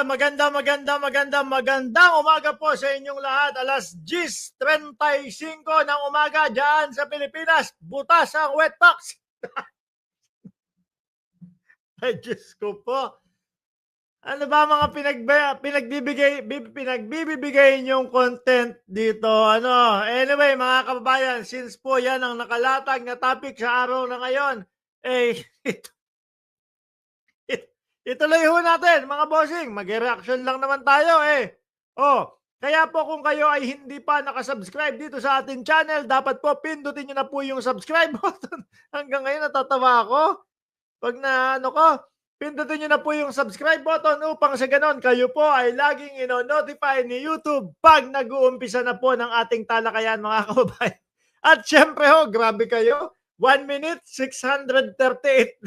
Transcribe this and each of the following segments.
Magandang umaga po sa inyong lahat. Alas 10:35 ng umaga dyan sa Pilipinas. Butas ang wetbox. Ay, Diyos ko po. Ano ba mga pinagbibigay niyong content dito? Anyway, mga kababayan, since po yan ang nakalatag na topic sa araw na ngayon, ituloy ho natin, mga bossing. Mag-reaction lang naman tayo eh. Kaya po kung kayo ay hindi pa nakasubscribe dito sa ating channel, dapat po pindutin nyo na po yung subscribe button. Hanggang ngayon natatawa ako. Pag pindutin nyo na po yung subscribe button upang sa ganon kayo po ay laging ino-notify ni YouTube pag nag-uumpisa na po ng ating talakayan, mga kababayan. At syempre ho, grabe kayo. 1 minute, 638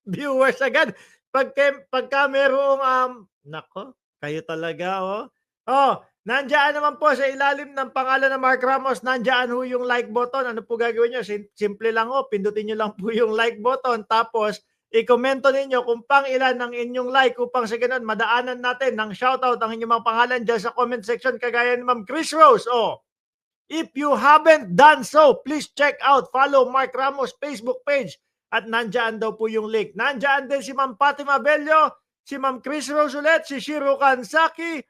viewers agad. Pagka merong, nako, kayo talaga, nandiyan naman po sa ilalim ng pangalan ng Mark Ramos, nandiyan ho yung like button. Ano po gagawin nyo? Simple lang ho, pindutin nyo lang po yung like button. Tapos, i-komento ninyo kung pang ilan ng inyong like upang sa ganun, madaanan natin ng shoutout ang inyong mga pangalan dyan sa comment section kagaya ni Ma'am Chris Rose. If you haven't done so, please check out, follow Mark Ramos Facebook page. At nandiyan daw po yung link. Nandiyan din si Ma'am Fatima Bello, si Ma'am Chris Rose ulit, si Shiro Kansaki,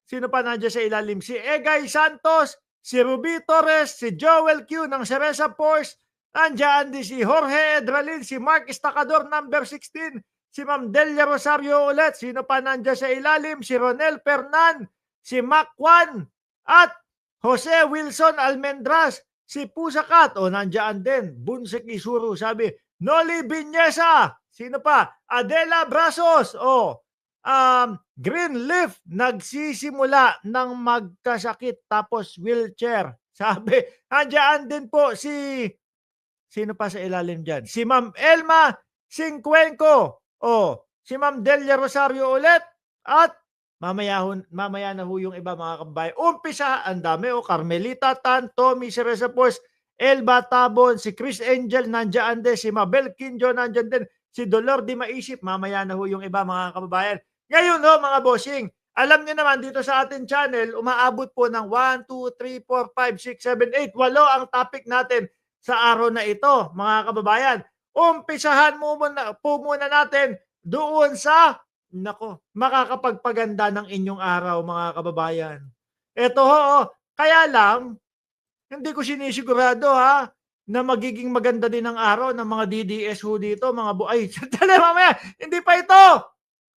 sino pa nandiyan sa ilalim? Si Egay Santos, si Ruby Torres, si Joel Q ng Cereza Force, nandiyan din si Jorge Edralin, si Mark Estacador number 16, si Ma'am Delia Rosario ulit, sino pa nandiyan sa ilalim? Si Ronel Fernan, si Mac Juan, at Jose Wilson Almendras, si Pusakat, nandiyan din. Bunsek Isuru, sabi. Noli Viñesa, sino pa? Adela Brasos, Greenleaf, nagsisimula ng magkasakit tapos wheelchair. Sabi, nandiyan din po sino pa sa ilalim dyan? Si Ma'am Elma Singcuenco, si Ma'am Delia Rosario ulit, at mamaya na ho yung iba, mga kababayan. Umpisa, ang dami Carmelita Tan, Tommy Cereza Force, Elba Tabon, si Chris Angel nandiyan din, si Mabel Quinjo nandiyan din, si Dolor Di Maisip, mamaya na ho yung iba, mga kababayan. Ngayon mga bossing, alam niyo naman dito sa ating channel, umaabot po ng 1, 2, 3, 4, 5, 6, 7, 8, 8 ang topic natin sa araw na ito, mga kababayan. Umpisahan po muna natin doon sa makakapagpaganda ng inyong araw, mga kababayan. Ito kaya lang, hindi ko sinisigurado na magiging maganda din ang araw ng mga DDS ho dito, mga ay, sandali mamaya, hindi pa ito.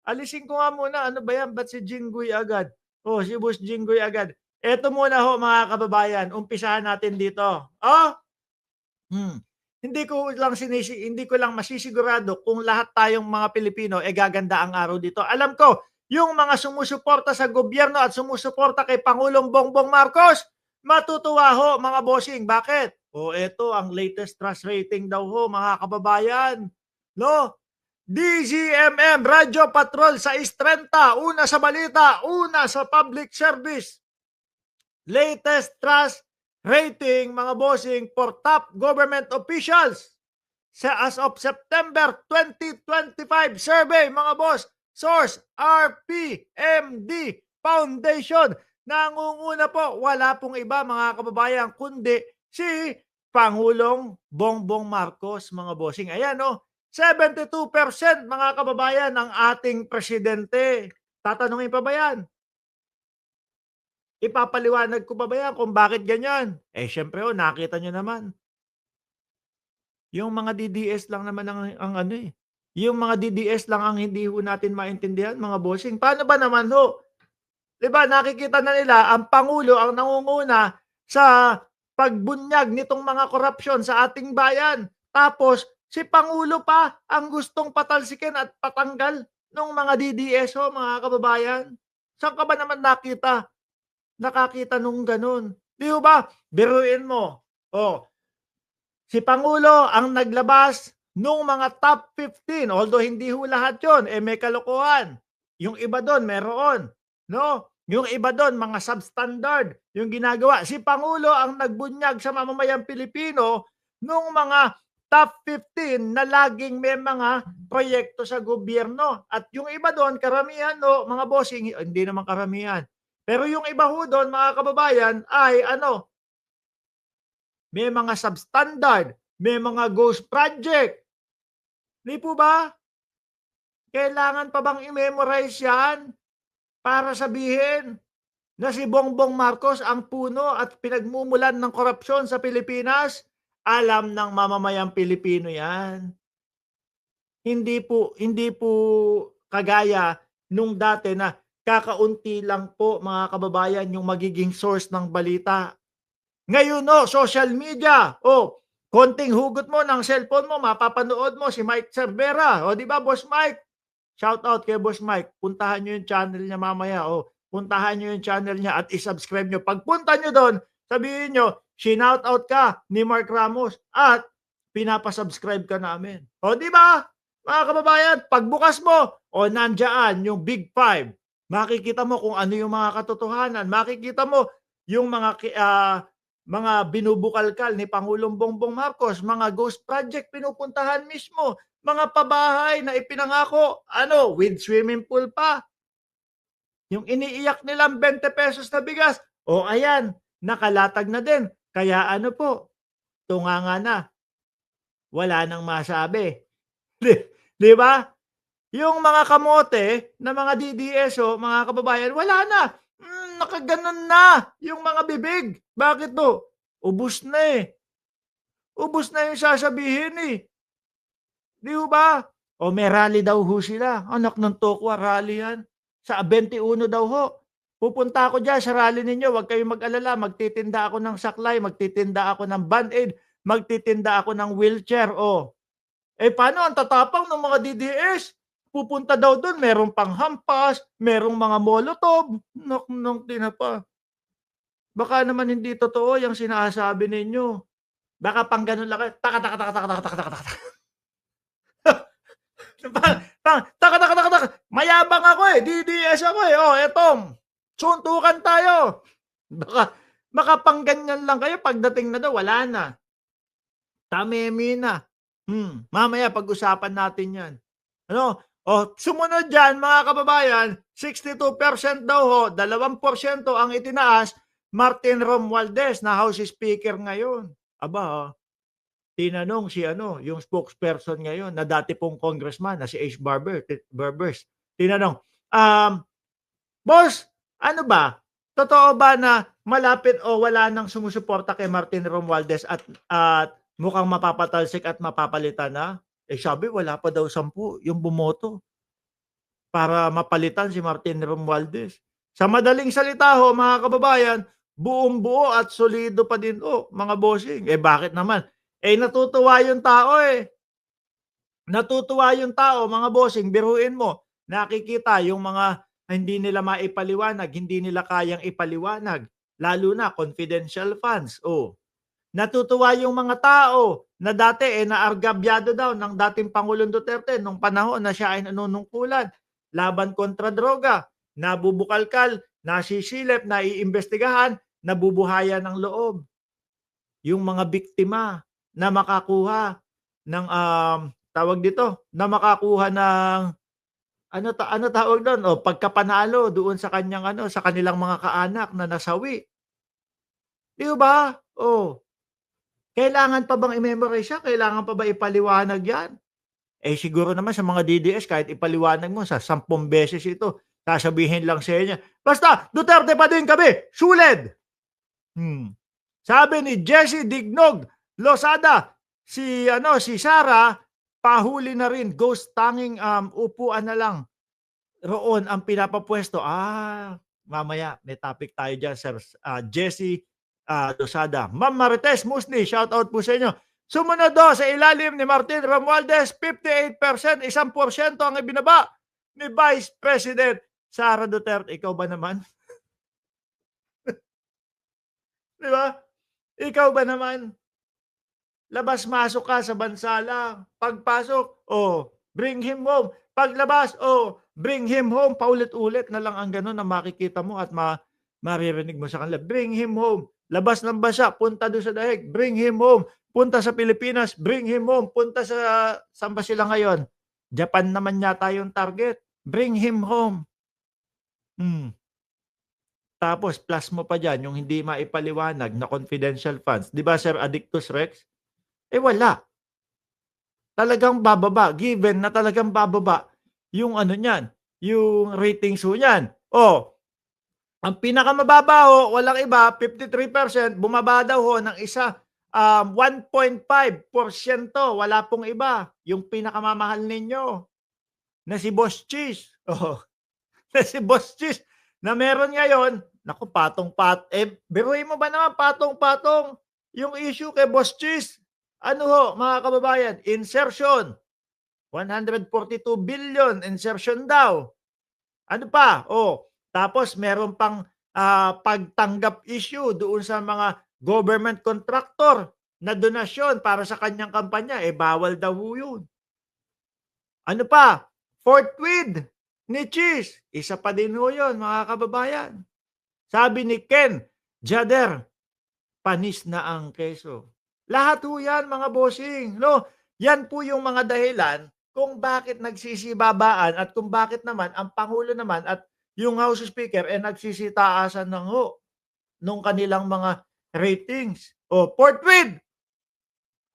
Alisin ko nga muna, ano ba yan? Ba't si Jinggoy agad? Si Boss Jinggoy agad. Ito muna ho, mga kababayan, umpisahan natin dito. Hindi ko lang masisigurado kung lahat tayong mga Pilipino gaganda ang araw dito. Alam ko, yung mga sumusuporta sa gobyerno at sumusuporta kay Pangulong Bongbong Marcos, matutuwa ho, mga bossing. Bakit? Ito ang latest trust rating daw ho, mga kababayan. DZMM Radio Patrol sa 630, una sa balita, una sa public service. Latest trust rating, mga bossing, for top government officials as of September 2025 survey, mga boss. Source, RPMD Foundation. Nangunguna po, wala pong iba, mga kababayan, kundi si Pangulong Bongbong Marcos, mga bossing. Ayan 72% mga kababayan ng ating presidente. Tatanungin pa ba yan? Ipapaliwanag ko pa ba yan kung bakit ganyan? Syempre nakita nyo naman. Yung mga DDS lang naman ang Yung mga DDS lang ang hindi ho natin maintindihan, mga bossing. Paano ba naman ho? Diba, nakikita na nila ang Pangulo ang nangunguna sa pagbunyag nitong mga korupsyon sa ating bayan. Tapos, si Pangulo pa ang gustong patalsikin at patanggal ng mga DDS mga kababayan. Saan ka ba naman nakakita nung ganun? Di ba? Biruin mo. Si Pangulo ang naglabas nung mga top 15. Although hindi ho lahat yun. May kalokohan. Yung iba doon, meron. Yung iba doon, mga substandard. Yung ginagawa. Si Pangulo ang nagbunyag sa mamamayang Pilipino nung mga top 15 na laging may mga proyekto sa gobyerno. At yung iba doon, karamihan, no, mga bossing, hindi naman karamihan. Pero yung iba ho doon, mga kababayan, ay ano, may mga substandard, may mga ghost project. Di po ba? Kailangan pa bang i-memorize yan para sabihin na si Bongbong Marcos ang puno at pinagmumulan ng korupsyon sa Pilipinas? Alam ng mamamayang Pilipino yan. Hindi po kagaya nung dati na kakaunti lang po, mga kababayan, yung magiging source ng balita. Ngayon, social media, konting hugot mo ng cellphone mo, mapapanood mo si Mike Cervera. O, di ba, Boss Mike? Shout out kay Boss Mike. Puntahan nyo yung channel niya mamaya. Puntahan nyo yung channel niya at isubscribe nyo. Pagpunta nyo doon, sabihin nyo, shinout out ka ni Mark Ramos at pinapasubscribe ka namin. O, di ba? Mga kababayan, pagbukas mo, nandyan yung Big Five. Makikita mo kung ano yung mga katotohanan. Makikita mo yung mga binubukalkal ni Pangulong Bongbong Marcos, mga ghost project pinupuntahan mismo, mga pabahay na ipinangako, with swimming pool pa. Yung iniiyak nilang 20 pesos na bigas, ayan, nakalatag na din. Kaya tunganga na. Wala nang masabi. Di ba? Yung mga kamote na mga DDS, mga kababayan, wala na. Nakaganon na yung mga bibig. Bakit to? Ubus na eh. Ubus na yung sasabihin eh. Di ba? May rally daw ho sila. Anak ng tokwa, rally yan. Sa 21 daw ho. Pupunta ako dyan sa rally ninyo. Huwag kayong mag-alala. Magtitinda ako ng saklay. Magtitinda ako ng band-aid. Magtitinda ako ng wheelchair. Paano ang tatapang ng mga DDS? Pupunta daw doon, merong panghampas, merong mga molotov. Nang tinapa. Baka naman hindi totoo yung sinasabi ninyo. Baka pang ganun lang kayo. Taka. Mayabang ako eh. DDS ako eh. Eto. Suntukan tayo. Baka pang ganyan lang kayo. Pagdating na daw, wala na. Tamemi na. Mamaya pag-usapan natin yan. Sumunod dyan, mga kababayan, 62% daw ho, 2% ang itinaas, Martin Romualdez na House Speaker ngayon. Tinanong si yung spokesperson ngayon na dati pong congressman na si Ace Barbers. Tinanong, boss, ano ba? Totoo ba na malapit o wala nang sumusuporta kay Martin Romualdez at mukhang mapapatalsik at mapapalitan na? Sabi, wala pa daw 10 yung bumoto para mapalitan si Martin Romualdez. Sa madaling salita ho, mga kababayan, buong-buo at solido pa din mga bossing. Bakit naman? Natutuwa yung tao Natutuwa yung tao, mga bossing. Biruin mo, nakikita yung mga hindi nila maipaliwanag, hindi nila kayang ipaliwanag. Lalo na confidential funds. Natutuwa yung mga tao na dati naargabyado daw ng dating Pangulong Duterte nung panahon na siya ay nanunungkulan laban kontra droga, nabubukalkal, nasisilip, naiimbestigahan, nabubuhayan ng loob. Yung mga biktima na makakuha ng na makakuha ng ano tawag doon, pagkapanalo doon sa kanyang sa kanilang mga kaanak na nasawi. Di ba? Kailangan pa bang i-memorize siya? Kailangan pa ba ipaliwanag yan? Siguro naman sa mga DDS, kahit ipaliwanag mo sa 10 beses ito, sasabihin lang sa inyo, basta, Duterte pa din kami, suled! Sabi ni Jesse Dignog Losada, si Sara, pahuli na rin, ghost, tanging upuan na lang. Roon ang pinapapwesto. Mamaya, may topic tayo dyan, Sir Jesse Losada. Ma'am Marites Musni, shout out po sa inyo. Sumunod sa ilalim ni Martin Romualdez, 58%, 1% ang ibinaba ni Vice President Sara Duterte. Ikaw ba naman? Di ba? Ikaw ba naman? Labas-masok ka sa bansa lang. Pagpasok, bring him home. Paglabas, bring him home. Paulit-ulit na lang ang ganun na makikita mo at maririnig mo sa kanila. Bring him home. Labas ng bansa, punta doon sa dahig. Bring him home. punta sa Pilipinas, bring him home. Punta sa saan ba sila ngayon? Japan naman yata yung target, bring him home. Hmm, tapos plus mo pa diyan yung hindi maipaliwanag na confidential funds, 'di ba Sir Addictus Rex? Eh, wala, talagang bababa, given na talagang bababa yung ano niyan, yung ratings ho niyan. Oh, ang pinakamababa ho, walang iba, 53%, bumaba daw ho ng isa, 1.5%, wala pong iba, yung pinakamamahal ninyo na si Boss Cheese. Oh, na si Boss Cheese na meron ngayon, naku, biruin mo ba naman patong-patong yung issue kay Boss Cheese. Ano ho, mga kababayan, insertion, 142 billion insertion daw. Ano pa? Oh, tapos meron pang, pagtanggap issue doon sa mga government contractor na donasyon para sa kanyang kampanya, eh, bawal daw ho yun. Ano pa? Forthwith ni Cheese, isa pa din ho yun, mga kababayan. Sabi ni Ken Jader, panis na ang keso. Lahat ho yan, mga bossing, 'no? Yan po yung mga dahilan kung bakit nagsisibabaan at kung bakit naman ang pangulo naman at yung House Speaker, eh, nagsisitaasan ng ho nung kanilang mga ratings. O forthwith,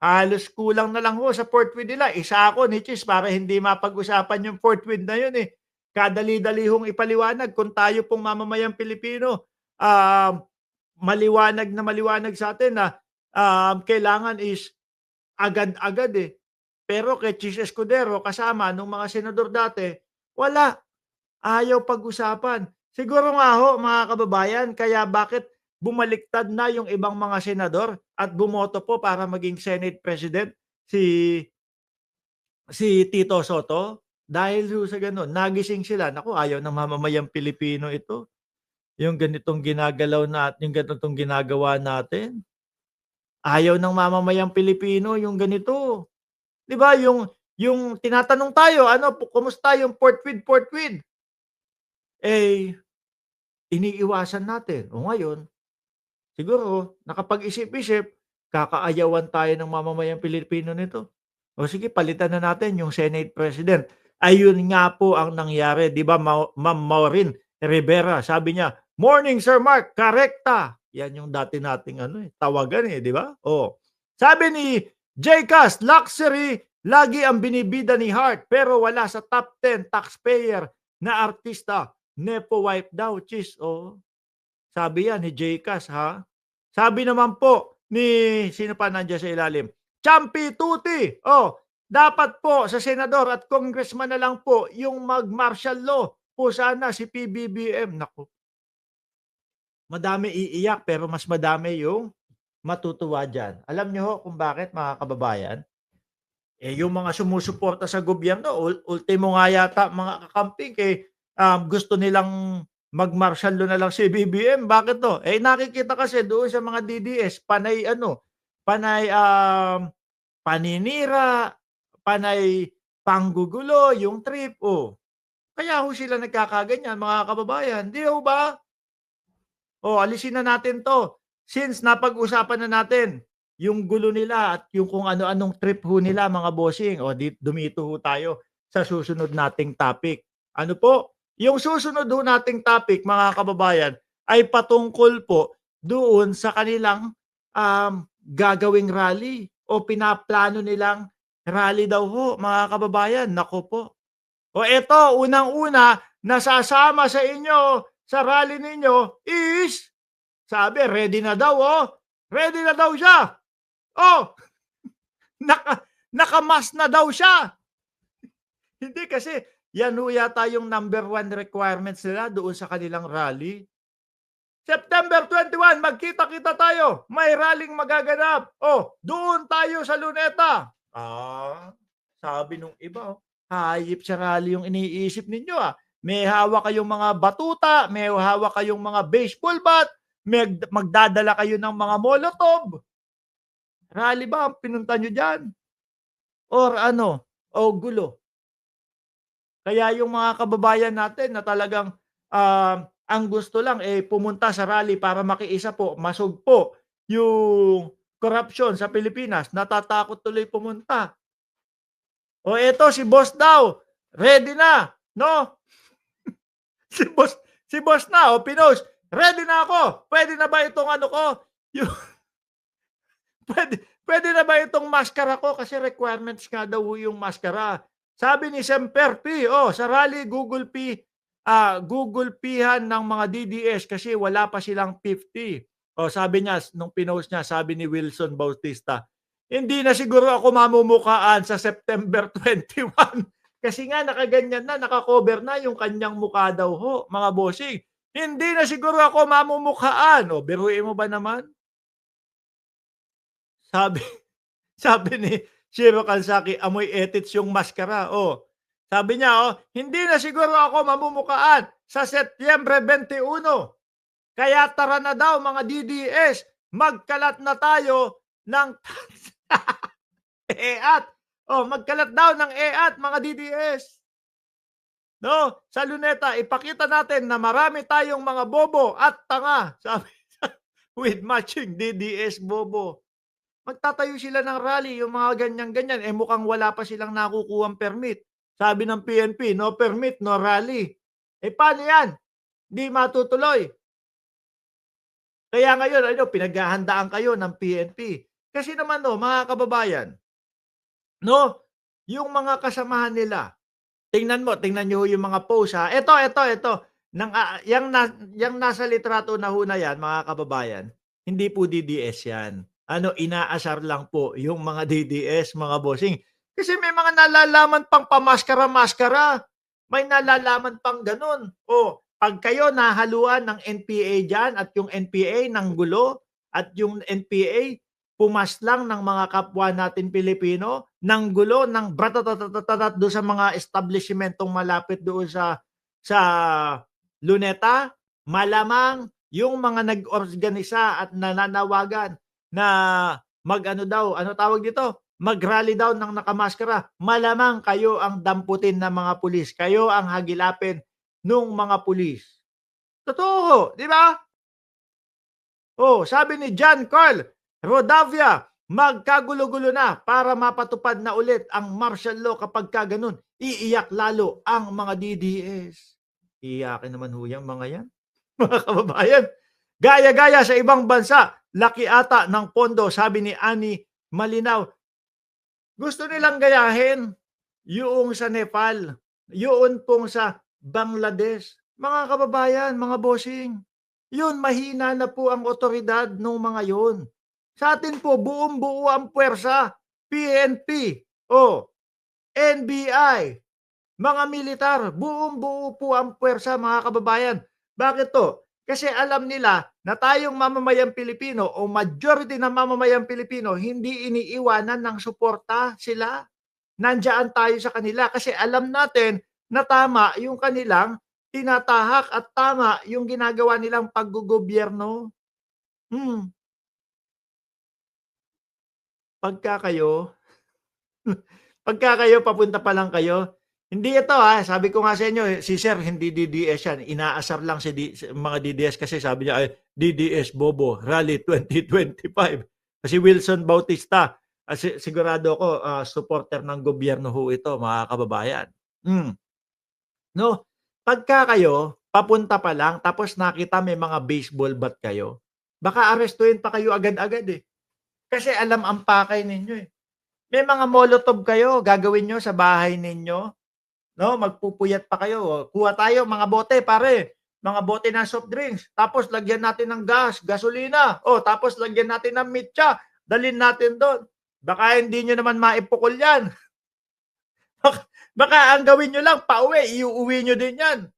halos kulang na lang ho sa forthwith nila. Isa ako ni Chis para hindi mapag-usapan yung forthwith na yun, eh. Kadali-dali hong ipaliwanag kung tayo pong mamamayang Pilipino, maliwanag na maliwanag sa atin na, kailangan is agad-agad, eh. Pero kay Chis Escudero kasama nung mga senador dati, wala, ayaw pag-usapan. Siguro nga ho, mga kababayan, kaya bakit bumaliktad na yung ibang mga senador at bumoto po para maging Senate President si Tito Soto, dahil ho sa gano'n nagising sila, naku, ayaw ng mamamayang Pilipino ito, yung ganitong yung ganitong ginagawa natin. Ayaw ng mamamayang Pilipino yung ganito. 'Di ba yung tinatanong tayo, ano po, kumusta yung forthwith? Eh, iniiwasan natin. O ngayon, siguro nakapag-isip-isip, kakaayawan tayo ng mamamayang Pilipino nito. O sige, palitan na natin yung Senate President. Ayun nga po ang nangyari, 'di ba, Ma'am Maureen Rivera, sabi niya, "Morning Sir Mark, karekta." Yan yung dati nating ano, eh, tawagan, eh, 'di ba? Oh. Sabi ni Jcas, "Luxury lagi ang binibida ni Hart pero wala sa top 10 taxpayer na artista. Nepo wife daw, chis." Oh. Sabi yan ni Jcas, ha. Sabi naman po ni sino pa nandiyan sa ilalim, Champi Tuti, oh, dapat po sa senador at congressman na lang po yung mag-martial law po sana si PBBM. Naku, madami iiyak pero mas madami yung matutuwa diyan. Alam niyo ho kung bakit, mga kababayan? Eh, yung mga sumusuporta sa gobyerno, ultimo nga yata mga kakamping, eh, gusto nilang mag-martial law na lang si BBM. Bakit 'to? Eh, nakikita kasi doon sa mga DDS panay ano, panay, paninira, panay panggugulo, yung trip, oh. Kaya ho sila nagkakaganyan, mga kababayan, 'di ho ba? Oh, alisin na natin 'to. Since napag-usapan na natin yung gulo nila at yung kung ano-anong trip ho nila, mga bossing, o dumito ho tayo sa susunod nating topic. Ano po? Yung susunod ho nating topic, mga kababayan, ay patungkol po doon sa kanilang, gagawing rally o pinaplano nilang rally daw ho, mga kababayan. Naku po. O eto, unang-una, nasasama sa inyo sa rally ninyo is, sabi ready na daw, oh. Ready na daw siya. Oh, naka-mask na daw siya. Hindi kasi yan ho yata yung number 1 requirements nila doon sa kanilang rally. September 21, magkita-kita tayo. May rallying magaganap. Oh, doon tayo sa Luneta. Sabi nung iba, oh, hayop sa rally yung iniisip ninyo, ah. May hawak kayong mga batuta, may hawak kayong mga baseball bat, magdadala kayo ng mga molotov. Rally ba ang pinunta nyo diyan? Or ano, o gulo? Kaya yung mga kababayan natin na talagang, ang gusto lang, eh, pumunta sa rally para makiisa po, masugpo yung korapsyon sa Pilipinas, natatakot tuloy pumunta. O eto si boss daw, ready na, no? Si boss na, o pinost, ready na ako. Pwede na ba itong ano ko? Yung, pwede na ba itong maskara ko? Kasi requirements nga daw yung maskara. Sabi ni Semper P, sa rally Google Pihan ng mga DDS kasi wala pa silang 50. Sabi niya, nung pinost niya, sabi ni Wilson Bautista, hindi na siguro ako mamumukaan sa September 21. Kasi nga nakaganyan na, nakakover na yung kanyang mukha daw ho, mga bossing. Hindi na siguro ako mamumukaan. Biruin mo ba naman? Sabi sabi ni Shiro Kansaki, amoy etits yung maskara. Sabi niya, hindi na siguro ako mamumukaan sa Setyembre 21. Kaya tara na daw mga DDS, magkalat na tayo ng EAT. Magkalat daw ng EAT mga DDS. No, sa Luneta, ipakita natin na marami tayong mga bobo at tanga. Sabi with matching DDS bobo. Magtatayo sila ng rally, yung mga ganyan-ganyan, mukhang wala pa silang nakukuhang permit. Sabi ng PNP, no permit, no rally. Paano yan? Di matutuloy. Kaya ngayon, pinaghahandaan kayo ng PNP. Kasi naman, mga kababayan, no, yung mga kasamahan nila, tingnan nyo yung mga post, ha. Ito. Yang nasa litrato na ho na yan, mga kababayan, hindi po DDS yan. Inaasar lang po yung mga DDS, mga bossing. Kasi may mga nalalaman pang pamaskara-maskara. May nalalaman pang ganun. Pag kayo nahaluan ng NPA dyan at yung NPA ng gulo at yung NPA pumaslang ng mga kapwa natin Pilipino ng gulo, ng bratatatatat doon sa mga establishmentong malapit doon sa Luneta, malamang yung mga nag-organisa at nananawagan na mag-rally daw ng nakamaskara, malamang kayo ang damputin ng mga pulis, kayo ang hagilapin ng mga pulis. Totoo, di ba? Sabi ni John Carl Rodavia, magkagulo-gulo na para mapatupad na ulit ang martial law kapag ganun. Iiyak lalo ang mga DDS. Iiyakin naman ho yung mga yan. Mga kababayan, gaya-gaya sa ibang bansa, laki ata ng pondo, sabi ni Ani Malinaw. Gusto nilang gayahin yung sa Nepal, yun pong sa Bangladesh. Mga kababayan, mga bossing, yun, mahina na po ang otoridad ng mga yun. Sa atin po, buong-buo ang puwersa, PNP, NBI, mga militar, buong-buo po ang puwersa, mga kababayan. Bakit to? Kasi alam nila na tayong mamamayang Pilipino o majority ng mamamayang Pilipino hindi iniiwanan ng suporta sila. Nandiyan tayo sa kanila kasi alam natin na tama yung kanilang tinatahak at tama yung ginagawa nilang paggogobyerno. Pagka kayo papunta pa lang kayo, hindi ito sabi ko nga sa inyo, si Sir hindi DDS yan, inaasar lang si mga DDS kasi sabi niya DDS bobo, rally 2025. Kasi Wilson Bautista, sigurado ako supporter ng gobyerno ho ito, mga kababayan. No, pagka kayo papunta pa lang tapos nakita may mga baseball bat kayo, baka arestuhin pa kayo agad-agad Kasi alam ang pakay ninyo May mga molotov kayo, gagawin nyo sa bahay ninyo. No, magpupuyat pa kayo. Kuha tayo mga bote, pare. Mga bote ng soft drinks. Tapos lagyan natin ng gas, gasolina. Tapos lagyan natin ng mitya. Dalhin natin doon. Baka hindi nyo naman maipukol yan. Baka ang gawin nyo lang, pauwi, iuwi nyo din yan.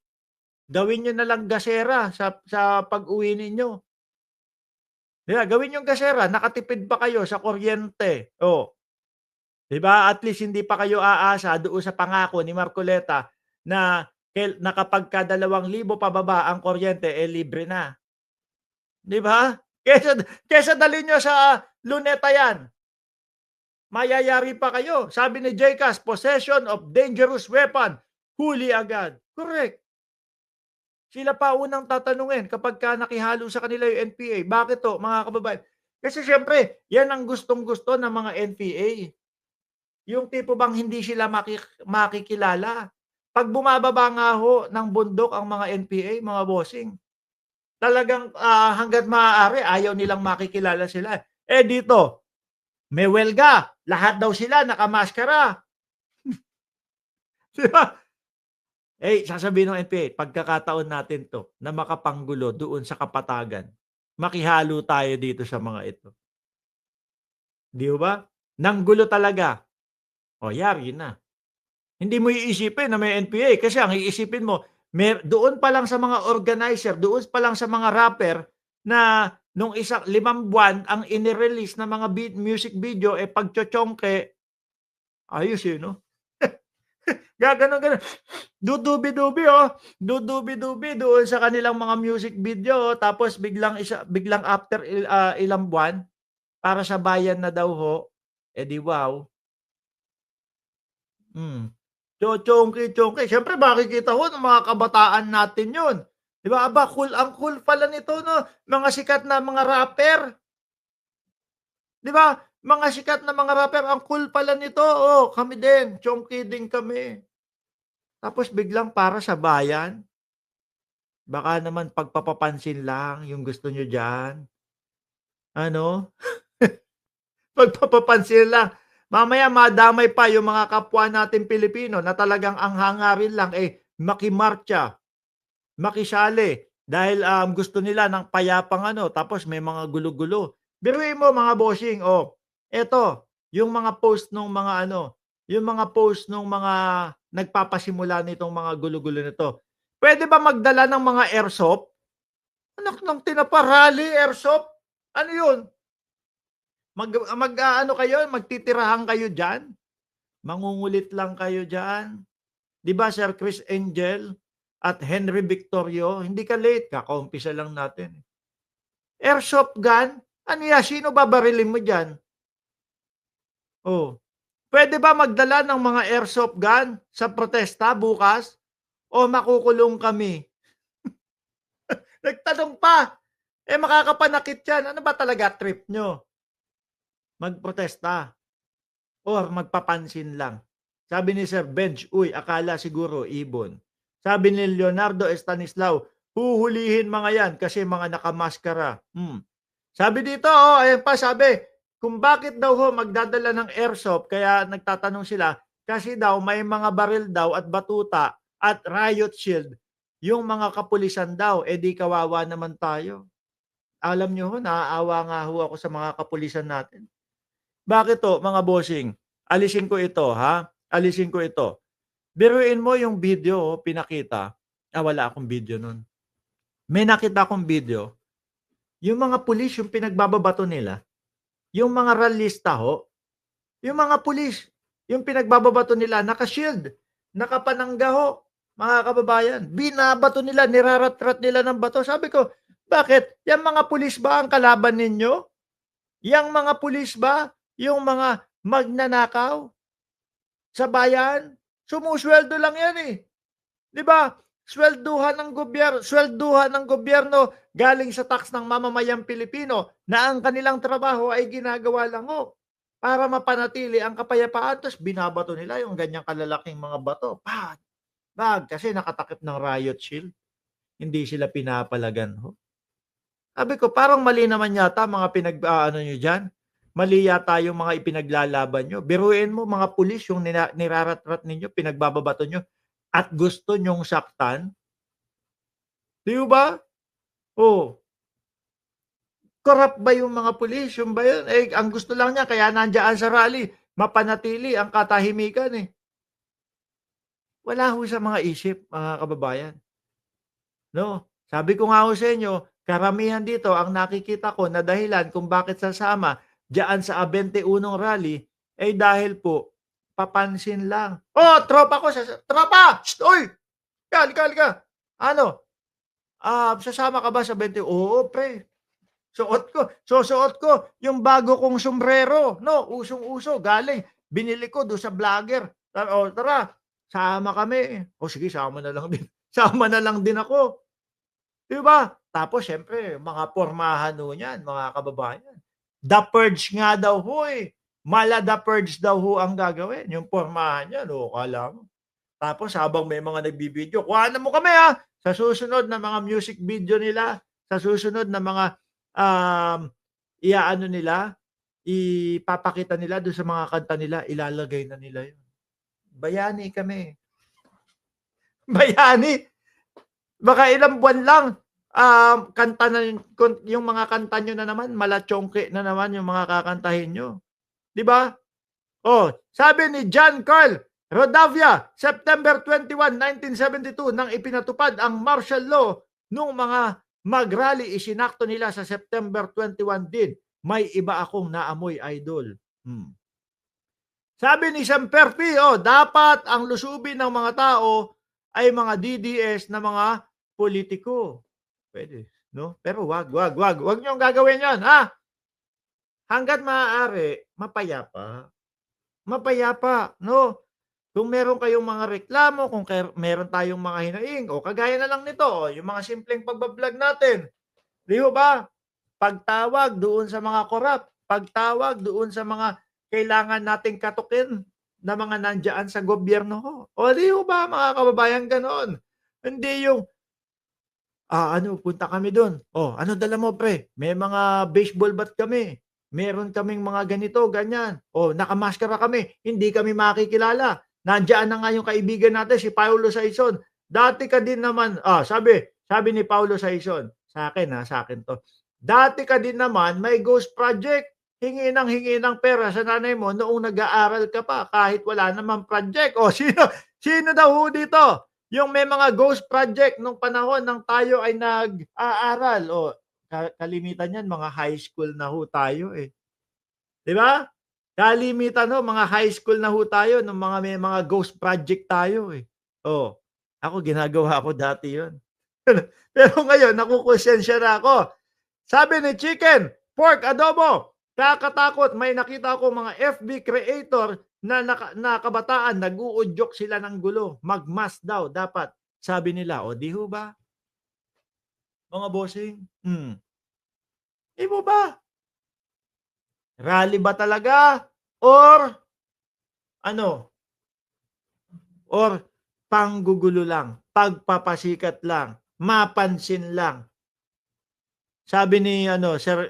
Gawin nyo na lang gasera sa pag-uwi ninyo. Gawin yung gasera, nakatipid pa kayo sa kuryente. Diba? At least hindi pa kayo aasa doon sa pangako ni Marcoleta na kapag ka 2,000 pababa ang kuryente, libre na. Diba? Kesa dalhin nyo sa Luneta yan. Mayayari pa kayo. Sabi ni JCAS, possession of dangerous weapon, huli agad. Correct. Sila pa unang tatanungin kapag ka nakihalo sa kanila yung NPA. Bakit to, mga kababayan? Kasi siyempre, yan ang gustong-gusto ng mga NPA. Yung tipo bang hindi sila makikilala. 'Pag bumababa nga ho ng bundok ang mga NPA, mga bossing, talagang, hangga't maaari ayaw nilang makikilala sila. Eh, dito, may welga, lahat daw sila nakamaskara, 'di ba? Eh, sasabihin ng NPA, pagkakataon natin 'to na makapanggulo doon sa kapatagan. Makihalo tayo dito sa mga ito, 'di ba? Nanggulo talaga, o yari na. Hindi mo iisipin na may NPA kasi ang iisipin mo doon pa lang sa mga organizer, doon pa lang sa mga rapper na nung 5 buwan ang inirelease na mga music video, eh, pagtsotsongke, ayos, eh, 'no? Gaganon-ganon. Dudubi-dubi, oh, dudubi-dubi doon sa kanilang mga music video, oh, tapos biglang after ilang buwan, para sa bayan na daw ho, eh, di wow, hmm. Chochongki-chongki, siyempre makikita ho ng mga kabataan natin 'yun, 'di ba? Aba, cool ang cool pala nito 'no, mga sikat na mga rapper, 'di ba? Mga sikat na mga rapper, ang cool pala nito, oh, kami din, chonky din kami. Tapos biglang para sa bayan, baka naman pagpapapansin lang yung gusto niyo diyan, ano? Pagpapapansin lang. Mamaya madamay pa yung mga kapwa nating Pilipino na talagang ang hangarin lang, eh, makimarcha, makisali dahil, gusto nila ng payapang ano, tapos may mga gulo-gulo. Biruin mo mga bossing, oh, eto yung mga post nung mga ano, yung mga post nung mga nagpapasimula nitong mga gulo-gulo nito. Puwede ba magdala ng mga airsoft? Anak ng tinapa, rally airsoft? Ano yun? Mag-aano kayo, magtitirahan kayo diyan? Mangungulit lang kayo diyan. 'Di ba Sir Chris Angel at Henry Victorio, hindi ka late, kakaumpisa lang natin. Airsoft gun? Ano 'yan, sino babarilin mo diyan? Oh, puwede ba magdala ng mga airsoft gun sa protesta bukas o makukulong kami? Nagtanong pa, eh, makakapanakit 'yan. Ano ba talaga trip niyo, magprotesta or magpapansin lang? Sabi ni Sir Benj, "Uy, akala siguro ibon." Sabi ni Leonardo Estanislao, "Huhulihin mga 'yan kasi mga nakamaskara." Sabi dito, oh, ayan pa sabi, kung bakit daw ho magdadala ng airsoft, kaya nagtatanong sila, kasi daw may mga baril daw at batuta at riot shield yung mga kapulisan daw, eh, di kawawa naman tayo. Alam niyo ho, naaawa nga ho ako sa mga kapulisan natin. Bakit ho, mga bossing? Alisin ko ito, ha, alisin ko ito. Biruin mo yung video, oh, pinakita, wala akong video nun. May nakita akong video, yung mga pulis yung pinagbababato nila, yung mga rallyista ho, yung mga pulis, yung pinagbababato nila naka-shield, nakapanangga ho, mga kababayan. Binabato nila, nirarat-rat nila ng bato. Sabi ko, bakit? Yang mga pulis ba ang kalaban ninyo? Yang mga pulis ba yung mga magnanakaw sa bayan? Sumusweldo lang yan, eh. 'Di ba? Swelduhan ng gobyerno galing sa tax ng mamamayang Pilipino na ang kanilang trabaho ay ginagawa lang ho para mapanatili ang kapayapaan, tapos binabato nila yung ganyang kalalaking mga bato, kasi nakatakip ng riot shield, hindi sila pinapalagan ho. Sabi ko, parang mali naman yata mga pinag-aano niyo diyan, mali yata yung mga ipinaglalaban niyo. Biruin mo mga pulis yung nirarat-rat ninyo, pinagbababato niyo at gusto niyong saktan, 'di ba? Oh, korap ba yung mga pulis, yun ba yun? Eh, ang gusto lang niya kaya nandiyan sa rally, mapanatili ang katahimikan, eh. Wala ho sa mga isip, mga kababayan, 'no? Sabi ko nga ho sa inyo, karamihan dito ang nakikita ko na dahilan kung bakit sasama diyaan sa 21 rally, ay dahil po papansin lang. "Oh, tropa ko tropa! Shh, uy! Halika, halika! Ano, sasama ka ba sa 20?" "Oo, pre." Susuot ko yung bago kong sombrero 'no, usong-uso galing binili ko dun sa vlogger. "O tara, sama kami." "O sige, sama na lang din." Sama na lang din ako, 'di ba? Tapos siyempre mga pormahan ho niyan, mga kababayan. The Purge nga daw ho eh. Mala The Purge daw ho ang gagawin. Yung pormahan niya, no, kala mo. Tapos habang may mga nagbibideo, kuhanan mo kami ha, sa susunod na mga music video nila, sa susunod na mga iaano nila, ipapakita nila doon sa mga kanta nila, ilalagay na nila yun. Bayani kami. Bayani. Baka ilang buwan lang, kanta na yung mga kanta nyo na naman, malachongke na naman yung mga kakantahin nyo. Di ba? Oh, sabi ni John Carl Rodavia, September 21, 1972, nang ipinatupad ang martial law nung mga mag-rally, isinakto nila sa September 21 din. May iba akong naamoy, idol. Sabi ni Semperfi, dapat ang lusubin ng mga tao ay mga DDS na mga politiko. Pwede, no? Pero wag niyong gagawin 'yan, ha? Hangga't maaari, mapayapa. Mapayapa, no? Kung meron kayong mga reklamo, kung meron tayong mga hinaing, o kagaya na lang nito, yung mga simpleng pagbablog natin. Di ba? Pagtawag doon sa mga korap, pagtawag doon sa mga kailangan nating katukin na mga nandiyan sa gobyerno. O di ba mga kababayan, ganon? Hindi yung, punta kami doon. Ano dala mo pre? May mga baseball bat kami. Meron kaming mga ganito, ganyan. Nakamaskara kami. Hindi kami makikilala. Nandiyan na nga yung kaibigan natin, si Paulo Saison. Dati ka din naman, sabi ni Paulo Saison, sa akin to. Dati ka din naman, may ghost project. Hingi ng pera sa nanay mo noong nag-aaral ka pa, kahit wala namang project. Sino daw ho dito? Yung may mga ghost project nung panahon nang tayo ay nag-aaral. Kalimitan yan, mga high school na ho tayo eh. Di ba? Kalimitan ho, mga high school na ho tayo nung may mga ghost project tayo eh. Ako ginagawa ko dati yun. Pero ngayon, nakukonsensya na ako. Sabi ni Chicken, Pork Adobo, kakatakot, may nakita ko mga FB creator na kabataan, nag-uudyok sila ng gulo. Mag-mask daw, dapat. Sabi nila, di ho ba? Mga bossing, di mo ba? Rally ba talaga? Or, or panggugulo lang, pagpapasikat lang, mapansin lang. Sabi ni Sir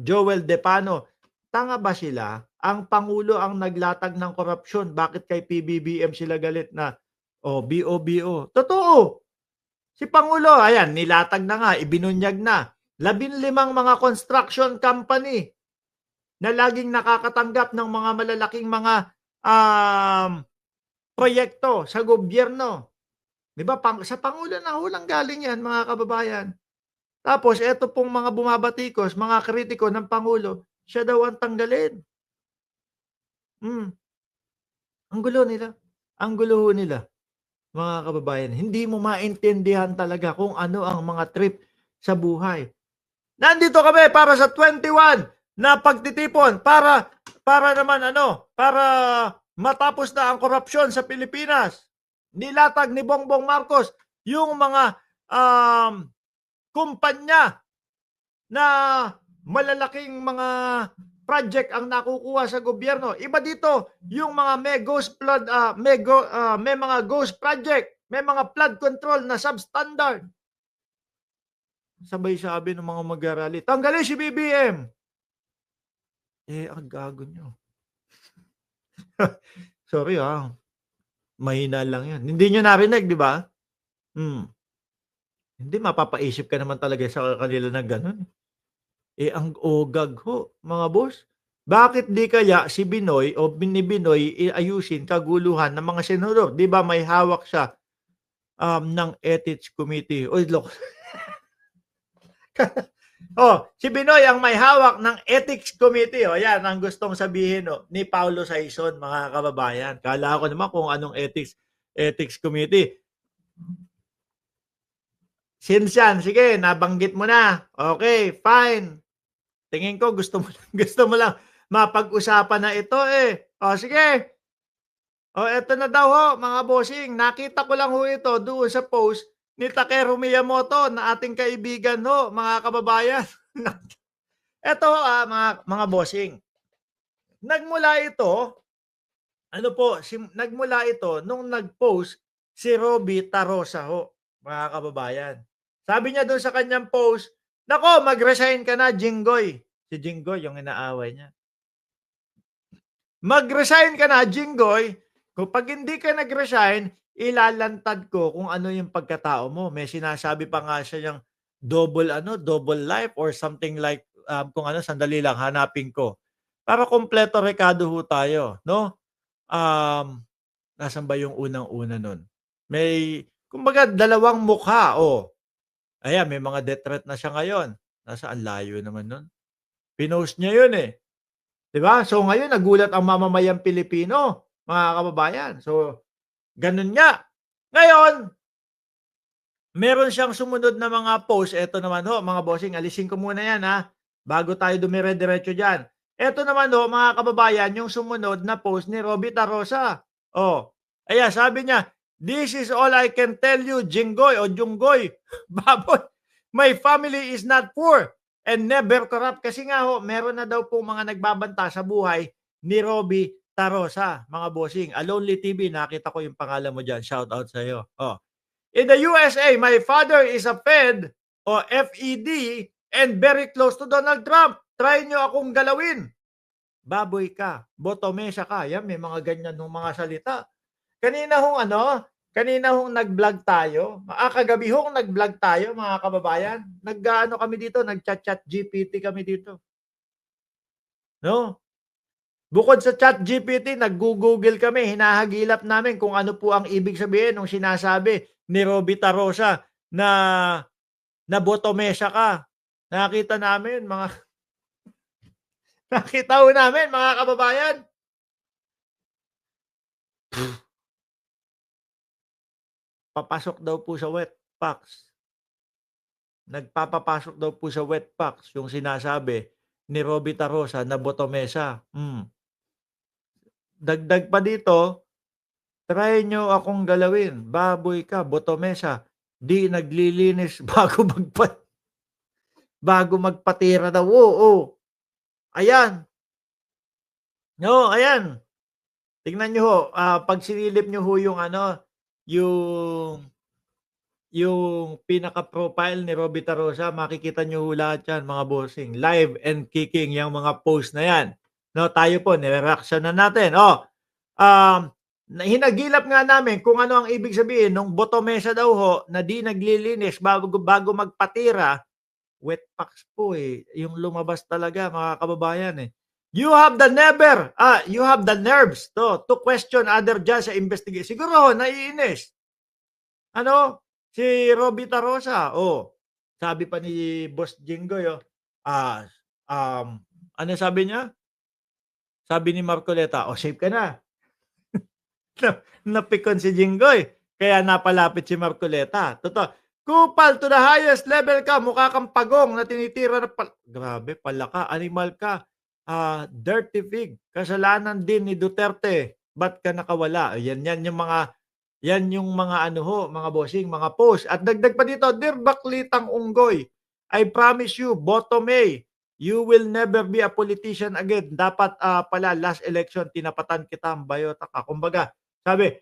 Joel Depano, tanga ba sila? Ang Pangulo ang naglatag ng korupsyon. Bakit kay PBBM sila galit na, BO. Totoo. Si Pangulo, ayan, nilatag na nga, ibinunyag na. 15 mga construction company na laging nakakatanggap ng mga malalaking mga proyekto sa gobyerno. Di ba? Sa Pangulo na hulang galing yan, mga kababayan. Tapos, eto pong mga bumabatikos, mga kritiko ng Pangulo, siya daw ang tanggalin. Ang gulo nila. Ang gulo nila, mga kababayan. Hindi mo maintindihan talaga kung ano ang mga trip sa buhay. Nandito kami para sa 21 na pagtitipon para naman para matapos na ang korupsyon sa Pilipinas. Nilatag ni Bongbong Marcos yung mga kumpanya na malalaking mga project ang nakukuha sa gobyerno. Iba dito, yung mga may mga ghost project, may mga flood control na substandard. Sabay sabi ng mga mag-arali, tanggalin si BBM. Ang gago nyo. Sorry mahina lang yan. Hindi nyo narinig, di ba? Hindi, mapapaisip ka naman talaga sa kanila na gano'n. Ang ogag ho, mga boss. Bakit di kaya si Binoy o ni Binoy ayusin kaguluhan ng mga senador? Di ba may hawak siya ng Ethics Committee? Look. Si Binoy ang may hawak ng Ethics Committee. Yan ang gustong sabihin ni Paulo Saison, mga kababayan. Kala ko naman kung anong Ethics Committee. Sinsan, sige, nabanggit mo na. Okay, fine. Tingin ko gusto mo lang mapag-usapan na ito eh. Sige. Eto na daw ho, mga bossing. Nakita ko lang ho ito doon sa post ni Takeru Miyamoto na ating kaibigan ho, mga kababayan. Eto, mga bossing, nagmula ito, ano po, nagmula ito nung nag-post si Robby Tarosa ho, mga kababayan. Sabi niya dun sa kanyang post, "Naku, mag-resign ka na, Jinggoy." Si Jinggoy yung inaaway niya. "Mag-resign ka na, Jinggoy. Kapag hindi ka nag-resign, ilalantad ko kung ano yung pagkatao mo." May sinasabi pa nga siya niyang double life or something like, kung ano, sandali lang hanapin ko. Para kumpleto rekado ho tayo, 'no? Um, Nasaan ba yung unang-una nun? May kumbaga dalawang mukha, oh. Ayan, may mga death threat na siya ngayon. Ang layo naman nun. Pinost niya yun, eh. 'Di ba? So, ngayon nagulat ang mamamayang Pilipino, mga kababayan. So, gano'n nga. Ngayon, meron siyang sumunod na mga post. Eto naman ho, mga bossing, alisin ko muna 'yan, bago tayo dumire-diretso diyan. Eto naman ho, mga kababayan, yung sumunod na post ni Robby Tarosa. Oh, ayan, sabi niya, "This is all I can tell you, Jinggoy o Junggoy, baboy, my family is not poor and never corrupt." Kasi nga ho, meron na daw pong mga nagbabanta sa buhay ni Robby Tarosa, mga bossing. Lonely TV, nakita ko yung pangalan mo diyan, shout out sa'yo. Oh. "In the USA, my father is a Fed o FED and very close to Donald Trump. Try niyo akong galawin. Baboy ka, botomesa ka." Yan, may mga ganyan nung mga salita. Kanina hong ano, kanina hong nag-vlog tayo, kagabi hong nag-vlog tayo, mga kababayan. Nag-aano kami dito, nagcha-chat GPT kami dito, 'no? Bukod sa ChatGPT, naggo-Google kami, hinahagilap namin kung ano po ang ibig sabihin nung sinasabi ni Robby Tarosa na nabotomesa ka. Nakita namin mga nakita ho namin, mga kababayan, papasok daw po sa wet box. Nagpapapasok daw po sa wet box yung sinasabi ni Robby Tarosa na botomesa. Dagdag pa dito, "Try niyo akong galawin, baboy ka, botomesa, 'di naglilinis bago magpatira daw." Oo, ayan. Oo, ayan. Tingnan niyo ho, 'pag sinilip niyo ho yung ano, yung pinaka-profile ni Robby Tarosa, makikita niyo ho lahat yan, mga bossing. Live and kicking yang mga post na yan, 'no? Tayo po nire-reaksyonan natin. Hinagilap nga namin kung ano ang ibig sabihin nung botomesa daw ho na 'di naglilinis bago magpatira. Wet packs po, eh, yung lumabas talaga, mga kababayan, eh. You have the nerves to question other judge sa siguro ho naiinis. Ano, si Robby Tarosa, sabi pa ni Boss Jinggoy, ah, um, ano sabi niya? Sabi ni Marcoleta, "Safe ka na." Na napikon si Jinggoy, kaya napalapit si Marcoleta, totoo. "Kupal to the highest level ka, mukha kang pagong na tinitira ng grabe pala ka, animal ka, dirty pig, kasalanan din ni Duterte, ba't ka nakawala?" Yan yung mga ano ho, mga bossing, mga post. At dagdag pa dito, "Dear Baklitang Unggoy, I promise you, Boto May, you will never be a politician again. Dapat, pala last election tinapatan kita, bayota ka." Kumbaga, sabi,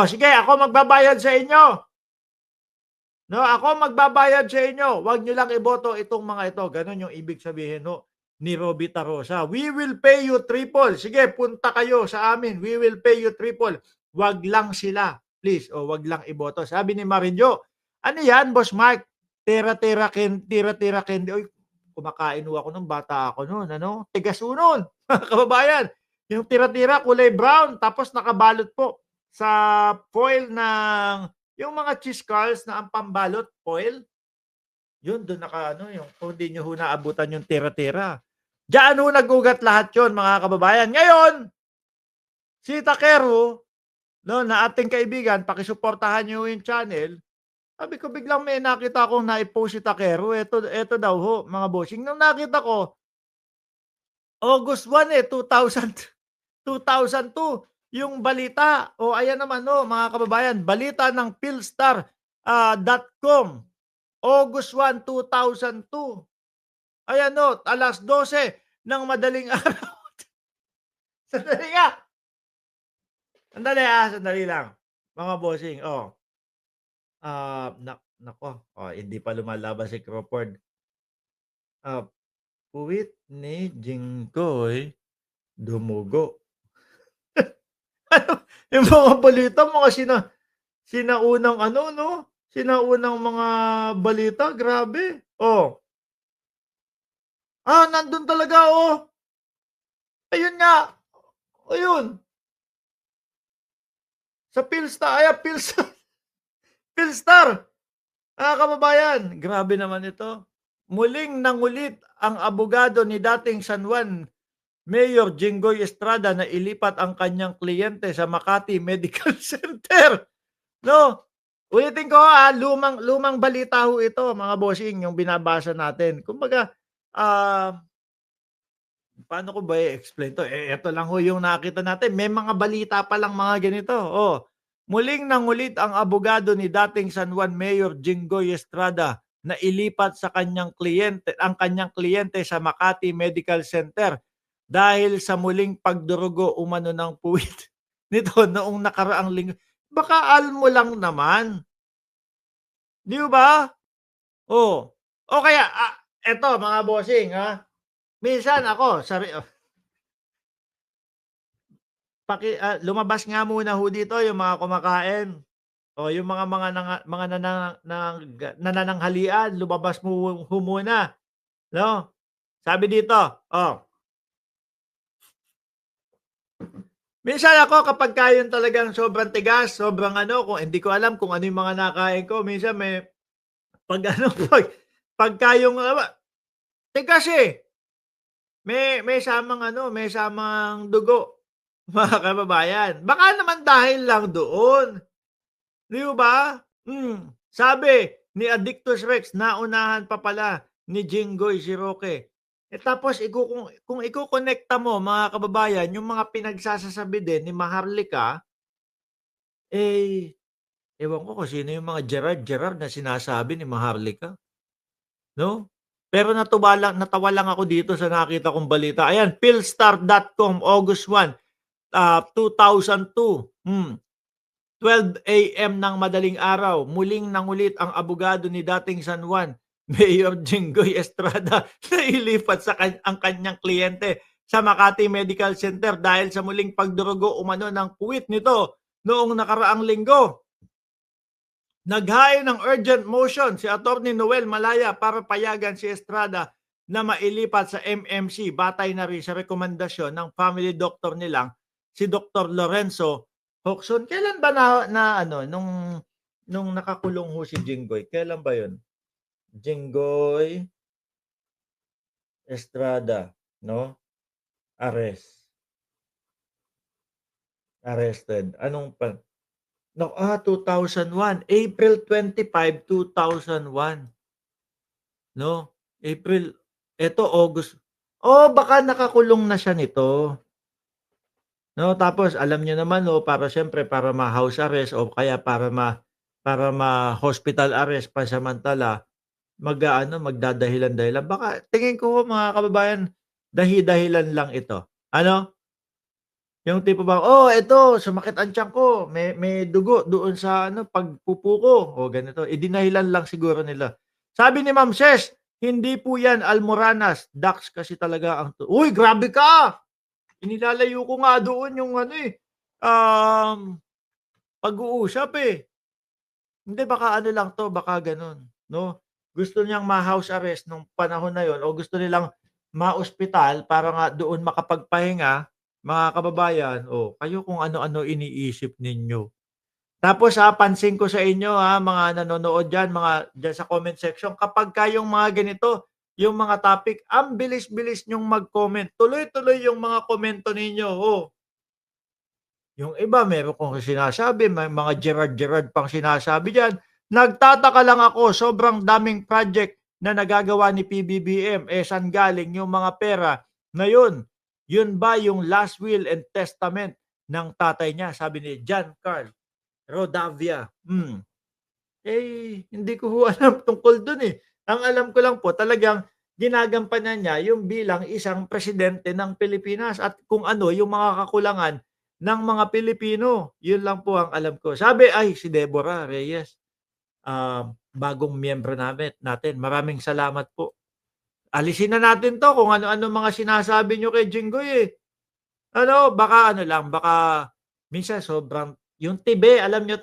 sige, ako magbabayad sa inyo, 'no, ako magbabayad sa inyo, 'wag niyo lang iboto itong mga ito. Gano'n yung ibig sabihin ho ni Robby Tarosa. "We will pay you triple. Sige, punta kayo sa amin. We will pay you triple. 'Wag lang sila, please, o 'wag lang iboto." Sabi ni Marinjo, "Ano 'yan, Boss Mike? Tira-tira candy." Uy, kumakain ho ako nung bata ako no'n, ano, tigas ho no'n, mga kababayan. Yung tira-tira kulay brown tapos nakabalot po sa foil ng yung mga cheese curls na ang pambalot foil, yun dun naka-ano, yung kung di niyo ho naabutan yung tira-tira. Diyaan ho nag-ugat lahat yun, mga kababayan. Ngayon, si Takeru, 'no, na ating kaibigan, pakisuportahan niyo yung channel. Sabi ko, biglang may nakita akong nai-post si Takeru, eto daw ho, mga bossing. Nung nakita ko, August 1, 2002 yung balita. Ayan naman ho, mga kababayan, balita ng Philstar, .com, August 1, 2002. ay ano, 12:00 ng madaling araw. Sandali nga, sandali lang. Mga bossing, naku, hindi pa lumalaban si Crawford. Ah, puwit ni Jinggoy dumugo. Ano, yung mga balita mga sinaunang ano 'no, sinaunang mga balita grabe. Nandun talaga, ayun nga, ayun, sa Philstar, mga kababayan, grabe naman ito. Muling nangulit ang abogado ni dating San Juan Mayor Jinggoy Estrada na ilipat ang kanyang kliyente sa Makati Medical Center, 'no? Ulitin ko, lumang lumang balita ho ito mga bossing, yung binabasa natin. Kumbaga, ah paano ko ba i-explain 'to, eto lang ho yung nakita natin, may mga balita pa lang mga ganito, Muling nangulit ang abogado ni dating San Juan Mayor Jinggoy Estrada na ilipat ang kanyang kliyente sa Makati Medical Center dahil sa muling pagdurugo umano ng puwit nito noong nakaraang linggo. Baka almo lang naman, 'di ba? O kaya, eto mga bossing, minsan ako lumabas nga muna ho dito yung mga kumakain, yung mga nanananghalian lumabas ho muna, 'no? Sabi dito, minsan ako kapagka yung talagang sobrang tigas, sobrang ano, kung hindi ko alam kung ano yung mga nakain ko, minsan 'pag ano, pagka yung tigas, may samang dugo, mga kababayan. Baka naman dahil lang doon. 'Di ba? Sabi ni Addictus Rex, naunahan pa pala ni Jinggoy si Roque. Tapos kung ikokonekta mo mga kababayan yung mga pinagsasasabi din ni Maharlika, eh, ewan ko kung sino yung mga Gerard na sinasabi ni Maharlika, 'no? Pero natawa lang ako dito sa nakita kong balita. Ayan, Philstar.com, August 1, 2002. 12 AM ng madaling araw, muling nangulit ang abogado ni dating San Juan, Mayor Jinggoy Estrada na ilipat ang kanyang kliyente sa Makati Medical Center dahil sa muling pagdurugo umano ng puwit nito noong nakaraang linggo. Naghain ng urgent motion si Attorney Noel Malaya para payagan si Estrada na mailipat sa MMC batay na rin sa rekomendasyon ng family doctor nilang si Dr. Lorenzo Hoxon. Kailan ba ano nung nakakulong ho si Jinggoy? Kailan ba 'yon? Jinggoy Estrada, no? Arrested. Anong pa no, 2001, April 25, 2001, no? April, eto August. Baka nakakulong na siya nito, 'no? Tapos alam niyo naman, para siyempre para ma-house arrest o kaya para ma-hospital arrest pansamantala, magdadahilan-dahilan. Baka tingin ko mga kababayan, dahi-dahilan lang ito. Ano? Yung tipo bang, eto sumakit ang tiyan ko, may dugo doon sa ano, pagpupo ko, ganito. Dinahilan lang siguro nila. Sabi ni Ma'am Ses, hindi po yan Almoranas, Dax kasi talaga ang uy, grabe ka! Inilalayo ko nga doon yung ano, pag-uusap, Hindi, baka ano lang 'to, baka gano'n, 'no? Gusto niyang ma-house arrest nung panahon na 'yon o gusto nilang ma-ospital para nga doon makapagpahinga, mga kababayan, kayo kung ano-ano iniisip ninyo. Tapos, pansin ko sa inyo, mga nanonood diyan, mga diyan sa comment section, kapagka yung mga ganito, yung mga topic, ang bilis-bilis niyong mag-comment. Tuloy-tuloy yung mga komento ninyo, Yung iba meron kung sinasabi, may mga Gerard pang sinasabi diyan. Nagtataka lang ako, sobrang daming project na nagagawa ni PBBM, saan galing yung mga pera na yun? Yun ba yung last will and testament ng tatay niya? Sabi ni John Carl Rodavia. Hindi ko ho alam tungkol dun, Ang alam ko lang po talagang ginagampanan niya yung bilang isang presidente ng Pilipinas at kung ano yung mga kakulangan ng mga Pilipino. Yun lang po ang alam ko. Sabi ay si Deborah Reyes, bagong miyembro natin. Maraming salamat po. Alisin na natin 'to kung ano-ano mga sinasabi niyo kay Jinggoy, eh. Ano, baka ano lang, baka minsan sobrang yung tibe alam niyo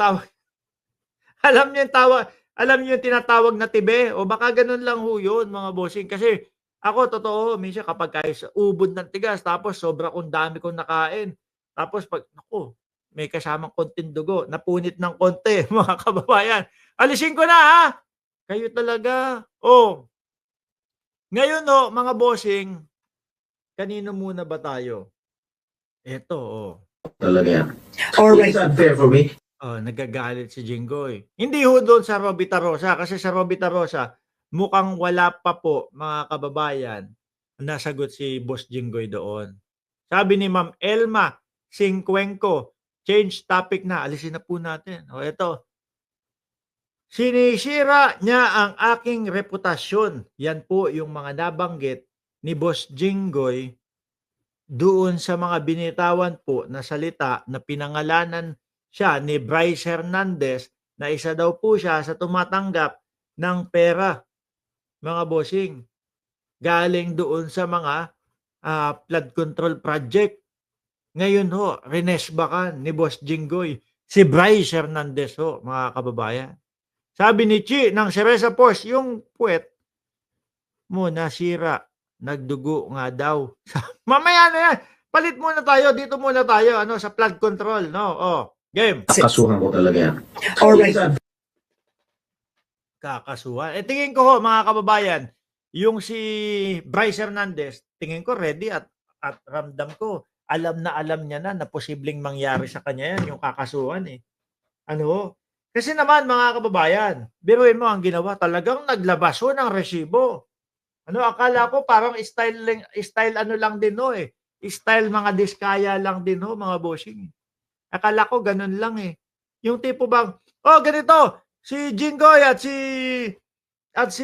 alam niyo yung alam niyo yung tinatawag na tibe o baka gano'n lang ho yun mga bossing. Kasi ako totoo minsan kapagka sa ubod ng tigas tapos sobra kong dami kong nakain, tapos 'pag naku, may kasamang konting dugo, napunit ng konti mga kababayan, alisin ko na, ha! Kayo talaga. Oh, ngayon ho mga bossing, kanino muna ba tayo? Eto, oh. Talaga yan. Alright. It's unfair for me. Oh, nagagalit si Jinggoy. Hindi ho doon sa Robita Rosa kasi sa Robita Rosa mukhang wala pa po mga kababayan nasagot si Boss Jinggoy doon. Sabi ni Ma'am Elma Singcuenco, change topic na, alisin na po natin. O eto, sinisira niya ang aking reputasyon. Yan po yung mga nabanggit ni Boss Jinggoy doon sa mga binitawan po na salita na pinangalanan siya ni Bryce Hernandez na isa daw po siya sa tumatanggap ng pera, mga bossing, galing doon sa mga flood control project. Ngayon ho, rinesbakan ni Boss Jinggoy si Bryce Hernandez ho, mga kababayan. Sabi ni Chi ng Cereza Post, yung puwet mo nasira, nagdugo nga daw. Mamaya na yan. Palit muna tayo, dito muna tayo ano sa flood control, no? Oh, game. Kasuhan ko talaga yan. Alright. It's unfair. Kakasuhan. Tingin ko ho mga kababayan, yung si Bryce Hernandez, tingin ko ready at ramdam ko alam niya na posibleng mangyari sa kanya yan, yung kakasuhan eh. Ano ho? Kasi naman mga kababayan, biruin mo ang ginawa, talagang naglabas ho ng resibo. Ano, akala ko parang style ano lang din ho eh. Style mga diskaya lang din ho mga bossing. Akala ko ganun lang eh. Yung tipo bang, oh ganito, si Jinggoy at si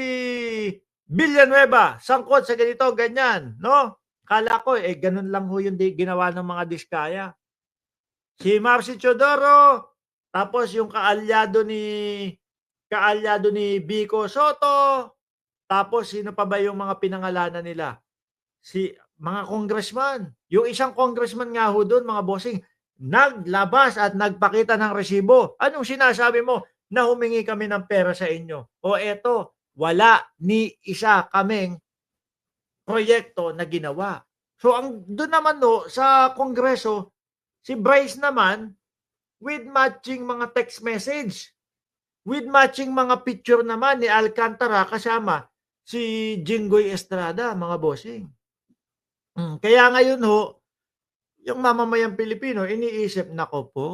Villanueva, sangkot sa ganito, ganyan, no? Akala ko eh, ganun lang ho yung ginawa ng mga diskaya. Si Marcy Chodoro, tapos yung kaalyado ni Vico Soto, tapos sino pa ba yung mga pinangalanan nila? Mga congressman. Yung isang congressman nga ho doon, mga bossing, naglabas at nagpakita ng resibo. Anong sinasabi mo? Na humingi kami ng pera sa inyo. O eto, wala ni isa kaming proyekto na ginawa. So ang doon naman no, sa kongreso, si Bryce naman, with matching mga text message, with matching mga picture naman ni Alcantara kasama si Jinggoy Estrada, mga bossing. Kaya ngayon ho, yung mamamayang Pilipino iniisip, nako po,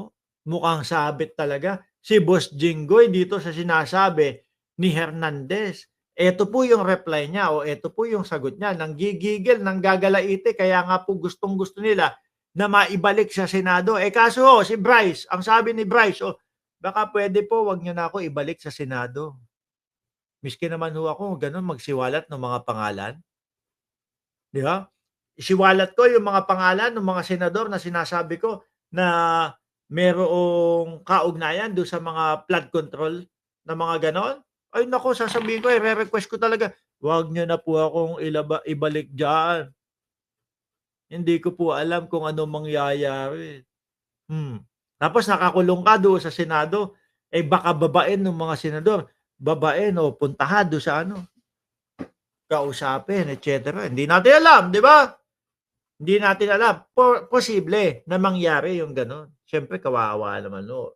mukhang sabit talaga si Boss Jinggoy dito sa sinasabi ni Hernandez. Ito po yung reply niya o ito po yung sagot niya. Nanggigigil, nanggagalaite, kaya nga po gustong-gusto nila na maibalik sa Senado. Kaso ho, si Bryce, ang sabi ni Bryce, baka pwede po, wag niyo na ako ibalik sa Senado. Miski naman ho ako, ganun, magsiwalat ng mga pangalan. Di ba? Isiwalat ko yung mga pangalan ng mga senador na sinasabi ko na merong kaugnayan doon sa mga flood control na mga ganon. Ay nako, sasabihin ko, re-request ko talaga, wag niyo na po akong ibalik dyan. Hindi ko po alam kung ano mangyayari. Tapos nakakulong ka doon sa Senado, baka babain ng mga senador, babain o puntahan doon sa ano, kausapin, etc. Hindi natin alam, di ba? Hindi natin alam. Posible na mangyari yung gano'n. Siyempre, kawawa naman no.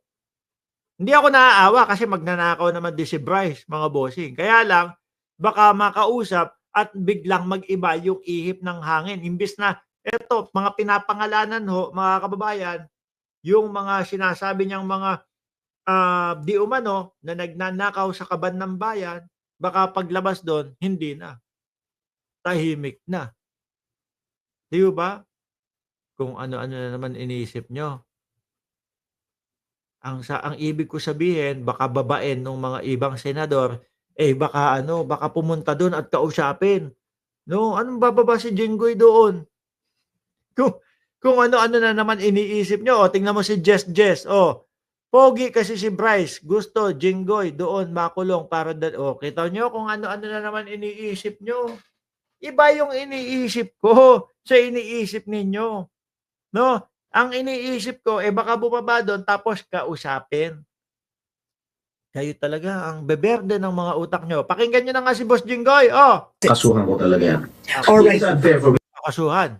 Hindi ako naaawa kasi magnanakaw naman din si Bryce, mga bossing. Kaya lang, baka makausap at biglang mag-iba yung ihip ng hangin. Imbis na, eto, mga pinapangalanan ho, mga kababayan, yung mga sinasabi niyang mga di umano na nagnanakaw sa kaban ng bayan, baka paglabas doon, hindi na. Tahimik na. Di ba? Kung ano-ano na naman iniisip nyo. Ang ibig ko sabihin, baka babain ng mga ibang senador, baka pumunta doon at kausapin No, anong bababa si Jinggoy doon? Kung kung ano-ano na naman iniisip niyo. O tingnan mo si Jess. Pogi kasi si Bryce, gusto Jinggoy doon makulong para kita niyo kung ano-ano na naman iniisip niyo. Iba yung iniisip ko sa iniisip ninyo, 'no? Ang iniisip ko, baka bumaba do'n tapos kausapin. Kayo talaga ang beberde ng mga utak niyo. Pakinggan niyo na nga si Boss Jinggoy, Kasuhan ko talaga yan. Alright. It's unfair for me. Kakasuhan.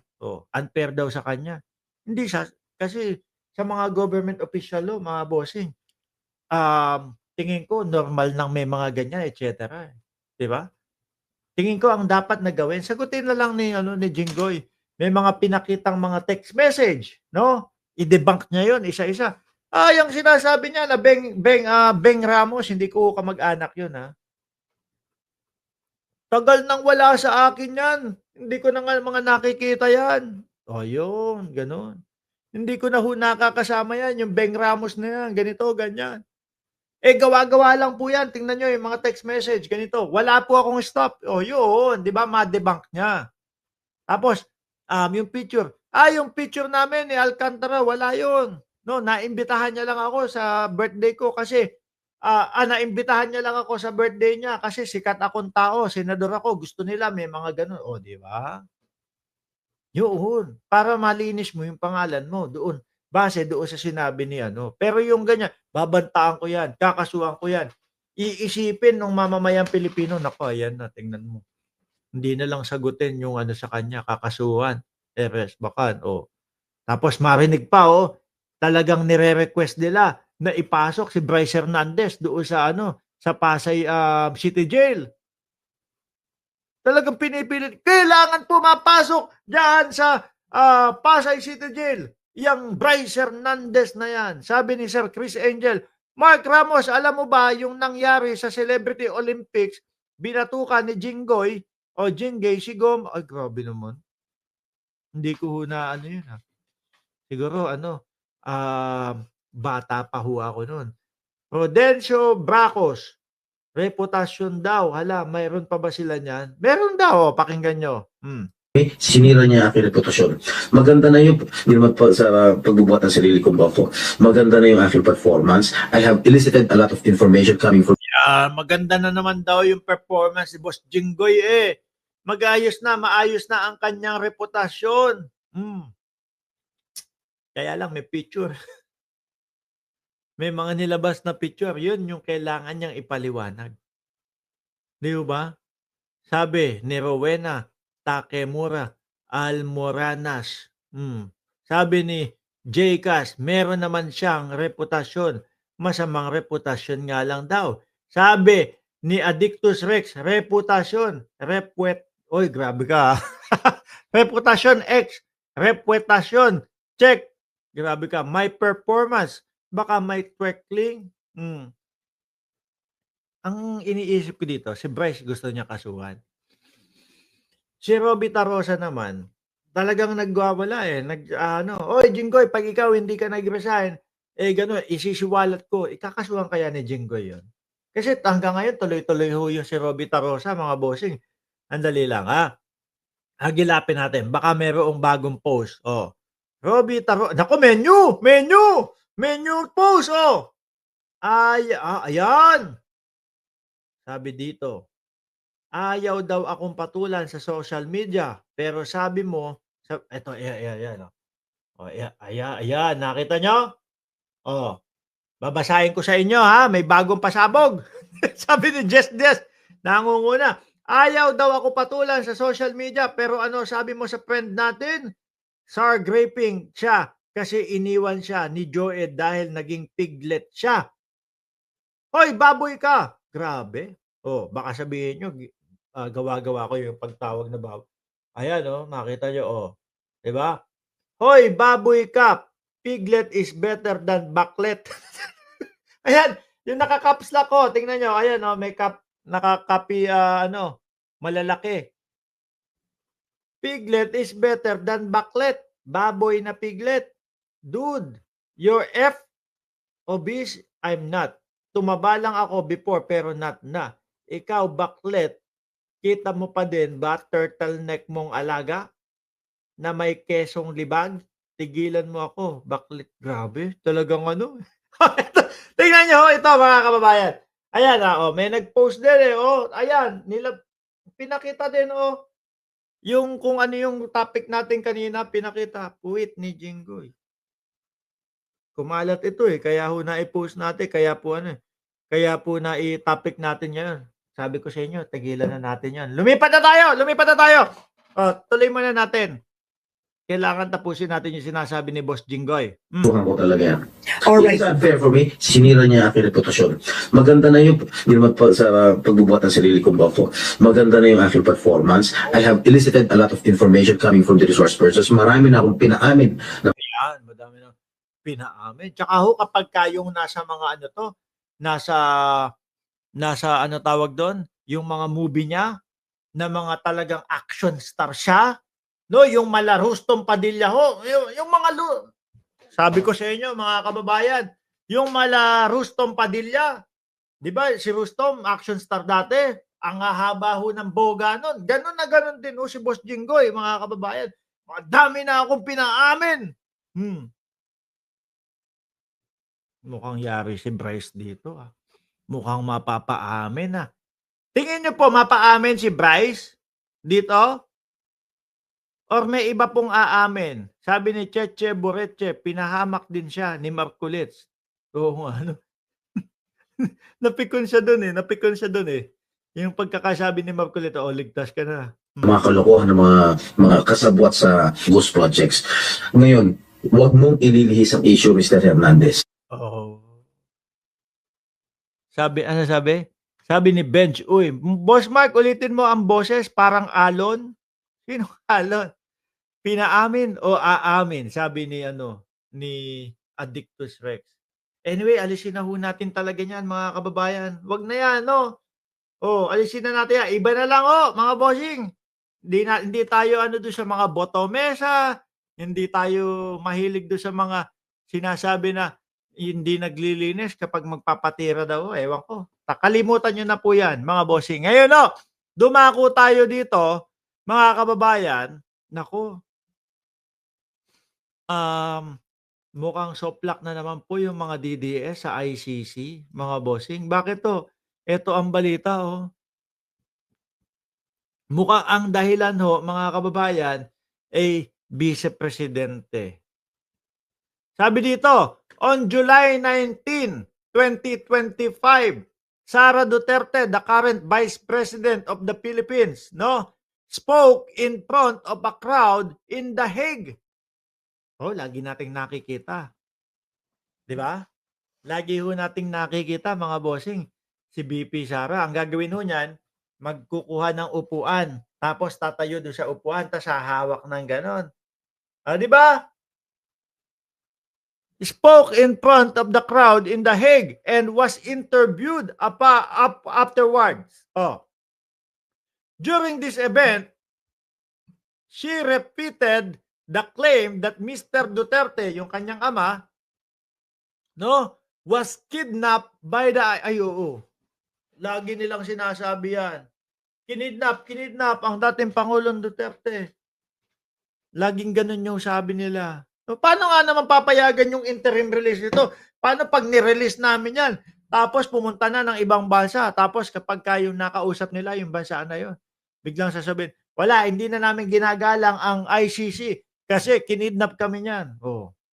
Unfair daw sa kanya. Hindi siya kasi sa mga government official mga bossing, tingin ko normal lang may mga ganyan et cetera, 'di ba? Tingin ko ang dapat na gawin, sagutin na lang ni Jinggoy. May mga pinakitang mga text message, 'no? I-debunk niya 'yon isa-isa. Yung sinasabi niya na Beng Ramos, hindi ko kamag-anak 'yun, Tagal nang wala sa akin 'yan. Hindi ko na nga mga nakikita 'yan. 'Yun, gano'n. Hindi ko na ho nakakasama 'yan, yung Beng Ramos na 'yan, ganito, ganyan. Gawa-gawa lang po 'yan, tingnan niyo yung mga text message, ganito. Wala po akong stop. 'Yun, 'di ba ma-debunk niya. Tapos, yung picture, yung picture namin ni Alcantara wala 'yun, 'no, naimbitahan niya lang ako sa birthday ko kasi, naimbitahan niya lang ako sa birthday niya kasi sikat akong tao, senador ako, gusto nila may mga gano'n. 'Di ba? 'Yun, para malinis mo yung pangalan mo doon, base doon sa sinabi ni ano. Pero yung ganyan, babantaan ko 'yan, kakasuhan ko 'yan, iisipin nung mamamayang Pilipino, naku ayan na tingnan mo. Hindi na lang sagutin yung ano sa kanya, kakasuhan, eresbakan, Tapos marinig pa, talagang nire-request nila na ipasok si Bryce Hernandez doon sa ano, sa Pasay, City Jail. Talagang pinipilit, kailangan pumapasok diyan sa, Pasay City Jail, yang Bryce Hernandez na yan. Sabi ni Sir Chris Angel, "Mark Ramos, alam mo ba yung nangyari sa Celebrity Olympics, binatukan ni Jinggoy o Jinggay si Gom." Ay grabe naman. Hindi ko ho na ano yun, siguro ano, bata pa ho ako nun. Prudencio Bracos, reputasyon daw. Hala, mayroon pa ba sila niyan? Meron daw, pakinggan niyo. Sinira niya aking reputasyon. Maganda na yung, hindi naman pa sa pagbubuhat ng sarili kong bako. Maganda na yung aking performance. I have elicited a lot of information coming from Maganda na naman daw yung performance ni Boss Jinggoy maayos na ang kanyang reputasyon. Kaya lang may picture. May mga nilabas na picture, yun yung kailangan niyang ipaliwanag. Di ba? Sabi ni Rowena Takemura Almoranas, sabi ni Jcas, meron naman siyang reputasyon. Masamang reputasyon nga lang daw. Sabi ni Addictus Rex, reputasyon. Oy, grabe ka. Reputasyon X. Reputasyon. Check. Grabe ka. My performance. Baka may twinkling. Ang iniisip ko dito, si Bryce gusto niya kasuhan. Si Robby Tarosa naman, talagang nagwawala "Oy Jinggoy, 'pag ikaw hindi ka nag-resign, gano'n, isisiwalat ko." Ikakasuhan kaya ni Jinggoy 'yun? Kasi hanggang ngayon tuloy-tuloy ho yung si Robby Tarosa, mga bossing. Andali lang, hagilapin natin, baka mayroong bagong post, Robby naku, menu post, ayan. Sabi dito, ayaw daw akong patulan sa social media, pero sabi mo eto, ayan, ayan, nakita niyo? Babasahin ko sa inyo, may bagong pasabog. Sabi ni Jess nangunguna, ayaw daw ako patulan sa social media, pero ano sabi mo sa friend natin? Sour graping siya kasi iniwan siya ni Joed dahil naging piglet siya. Hoy, baboy ka! Grabe. Baka sabihin niyo gawa-gawa ko yung pagtawag na baboy. Ayan, makita niyo, 'di ba? Hoy, baboy ka! Piglet is better than baklet. Ayan, yung naka-caps lock ko, tingnan niyo, ayan, may naka-copy, malalaki. Piglet is better than baklet. Baboy na piglet. Dude, you're obese, I'm not. Tumaba lang ako before pero not na. Ikaw baklet, kita mo pa din ba turtleneck mong alaga na may kesong libag? Tigilan mo ako, baklit. Grabe, talagang ano. Tingnan nyo, ito mga kababayan. Ayan, may nag-post din ayan, pinakita din yung kung ano yung topic natin kanina, pinakita, puwit ni Jinggoy. Kumalat ito kaya ho nai-post natin, kaya po kaya po nai-topic natin ngayon. Sabi ko sa inyo, tigilan na natin 'yan. Lumipat na tayo. Tuloy muna natin. Kailangan tapusin natin yung sinasabi ni Boss Jinggoy. Tuhan ko talaga yan. Alright. It's unfair for me. Sinira niya aking reputasyon. Maganda na yung, hindi naman sa pagbubuhat ng sarili kong bako. Maganda na yung aking performance. I have elicited a lot of information coming from the resource persons. Marami na akong pinaamin na Yan, madami na pinaamin. Tsaka ho kapag kayong nasa mga nasa ano tawag doon, yung mga movie niya na mga talagang action star siya, no, yung mala Rustom Padilla ho, yung mga sabi ko sa inyo mga kababayan, yung mala Rustom Padilla, 'di ba? Si Rustom action star dati, ang hahaba ho ng boga nun. Ganun na ganun din ho si Boss Jinggoy, mga kababayan. Madami na akong pinaamin. Mukhang yari si Bryce dito. Mukhang mapapaamin. Tingin niyo po mapaamin si Bryce dito? Or may iba pong aamin? Sabi ni Cheche Boreche, pinahamak din siya ni Marcolits. Oo nga, napikon siya doon Yung pagkakasabi ni Marcolits, ligtas ka na. mga kalokohan ng mga kasabwat sa ghost projects. Ngayon, huwag mong ililihis ang issue, Mr. Hernandez. Oo. Ano sabi? Sabi ni Bench, uy, Boss Mark, ulitin mo ang boses, parang alon. Sino alon? Pinaamin o aamin? Sabi ni Addictus Rex. Anyway, alisin na ho natin talaga yan, mga kababayan. Wag na yan, alisin na natin yan. Iba na lang, mga bossing. Hindi tayo doon sa mga botomesa. Hindi tayo mahilig doon sa mga sinasabi na hindi naglilinis kapag magpapatira daw. Ewan ko. Kalimutan nyo na po yan, mga bossing. Ngayon, dumako tayo dito, mga kababayan. Naku. Mukhang soplak na naman po yung mga DDS sa ICC, mga bossing. Bakit to? Ito ang balita, Mukhang ang dahilan mga kababayan, ay vice-presidente. Sabi dito, on July 19, 2025, Sara Duterte, the current Vice President of the Philippines, spoke in front of a crowd in The Hague. Lagi nating nakikita. 'Di ba? Lagi ho nating nakikita, mga bossing, si VP Sara. Ang gagawin ho niyan, magkukuha ng upuan, tapos tatayo doon sa upuan, tapos hahawak ng ganon. 'Di ba? Spoke in front of the crowd in The Hague and was interviewed afterwards. During this event, she repeated the claim that Mr. Duterte, yung kanyang ama, was kidnapped by the Lagi nilang sinasabi yan. Kinidnap ang dating Pangulong Duterte. Laging ganun yung sabi nila. So, paano nga naman papayagan yung interim release nito? Paano pag ni-release namin yan? Tapos pumunta na ng ibang bansa. Tapos kapag yung nakausap nila yung bansa na yun, biglang sasabihin, wala, hindi na namin ginagalang ang ICC kasi kinidnap kami niyan.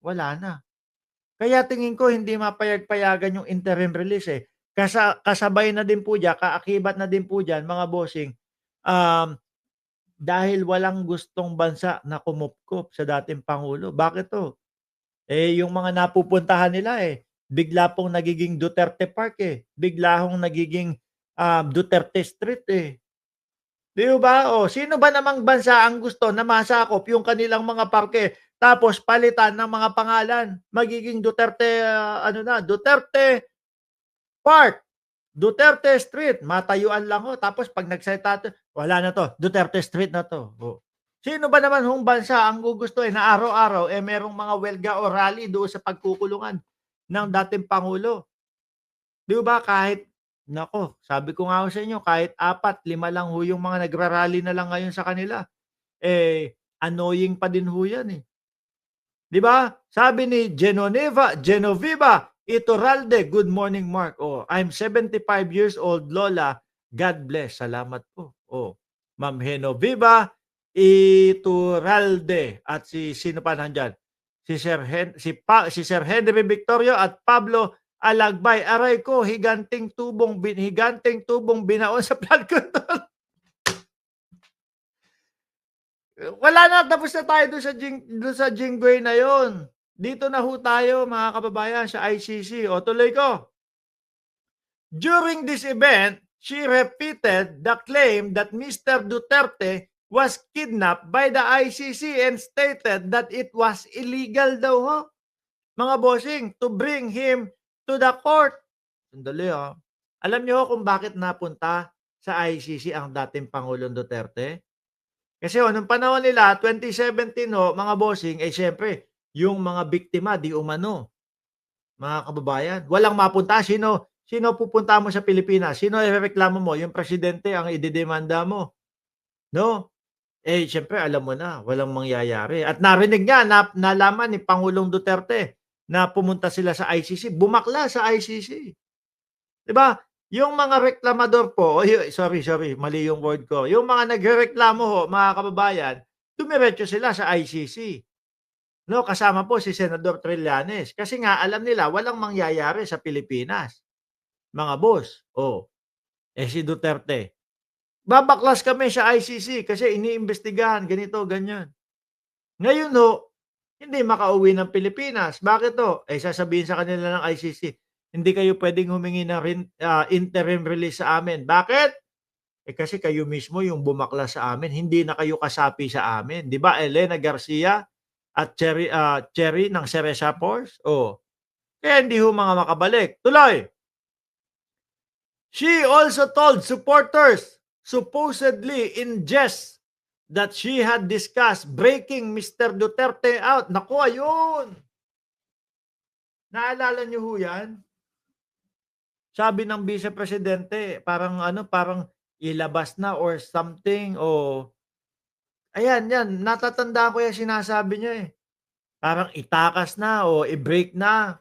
Wala na. Kaya tingin ko hindi mapayag-payagan yung interim release kasabay na din po dyan, kaakibat na din po dyan, mga bossing, dahil walang gustong bansa na kumupkop sa dating Pangulo. Bakit to? Yung mga napupuntahan nila bigla pong nagiging Duterte Park bigla hong nagiging Duterte Street Di ba? Sino ba namang bansa ang gusto na masakop yung kanilang mga parke tapos palitan ng mga pangalan? Magiging Duterte, Duterte Park, Duterte Street, matayuan lang tapos pag nagsalita wala na to, Duterte Street na to. Sino ba naman hong bansa ang gugustuhin na araw-araw merong mga welga o rally doon sa pagkukulungan ng dating Pangulo? Di ba kahit Nako, sabi ko nga ho sa inyo kahit 4, 5 lang ho yung mga nagra-rally na lang ngayon sa kanila, annoying pa din ho yan, eh. 'Di ba? Sabi ni Genoveva Iturralde, "Good morning, Mark. Oh, I'm 75 years old, Lola. God bless." Salamat po. Oh, Ma'am Genoveva Iturralde at si sino pa nandiyan? Si Sir Henry Victorio at Pablo Alagbay. Aray ko, higanting tubong binaon sa flood control. Wala na, tapos na tayo dun sa Jinggoy na yon. Dito na ho tayo mga kababayan sa ICC. O tuloy ko. During this event, she repeated the claim that Mr. Duterte was kidnapped by the ICC and stated that it was illegal daw ho, mga bossing, to bring him to the court. Sandali ha. Alam niyo kung bakit napunta sa ICC ang dating Pangulong Duterte? Kasi nung panahon nila 2017 mga bossing, siyempre yung mga biktima di umano, mga kababayan. Walang mapunta, sino pupunta mo sa Pilipinas? Sino irereklamo mo? Yung presidente ang idedemanda mo, 'no? Siyempre alam mo na, walang mangyayari. At narinig niya, nalaman ni Pangulong Duterte na pumunta sila sa ICC, bumakla sa ICC. 'Di ba? Yung mga reklamador po, sorry, mali yung word ko. Yung mga nagrereklamo ho, mga kababayan, dumiretso sila sa ICC. No, kasama po si Senador Trillanes. Kasi nga alam nila walang mangyayari sa Pilipinas. Mga boss. Si Duterte. Babaklas kami sa ICC kasi iniimbestigahan ganito, ganyan. Ngayon ho, hindi makauwi ng Pilipinas. Bakit to? Sasabihin sa kanila ng ICC, hindi kayo pwedeng humingi ng interim release sa amin. Bakit? Kasi kayo mismo yung bumaklas sa amin, hindi na kayo kasapi sa amin. 'Di ba, Elena Garcia at Cherry ng Ceresa Force? Kaya hindi ho mga makabalik. Tuloy. She also told supporters, supposedly in jest, that she had discussed breaking Mr. Duterte out. Naku, ayun! Naalala niyo ho yan? Sabi ng Vice Presidente, parang ilabas na or something ayan, yan, natatandaan ko yung sinasabi niya, Parang itakas na o i-break na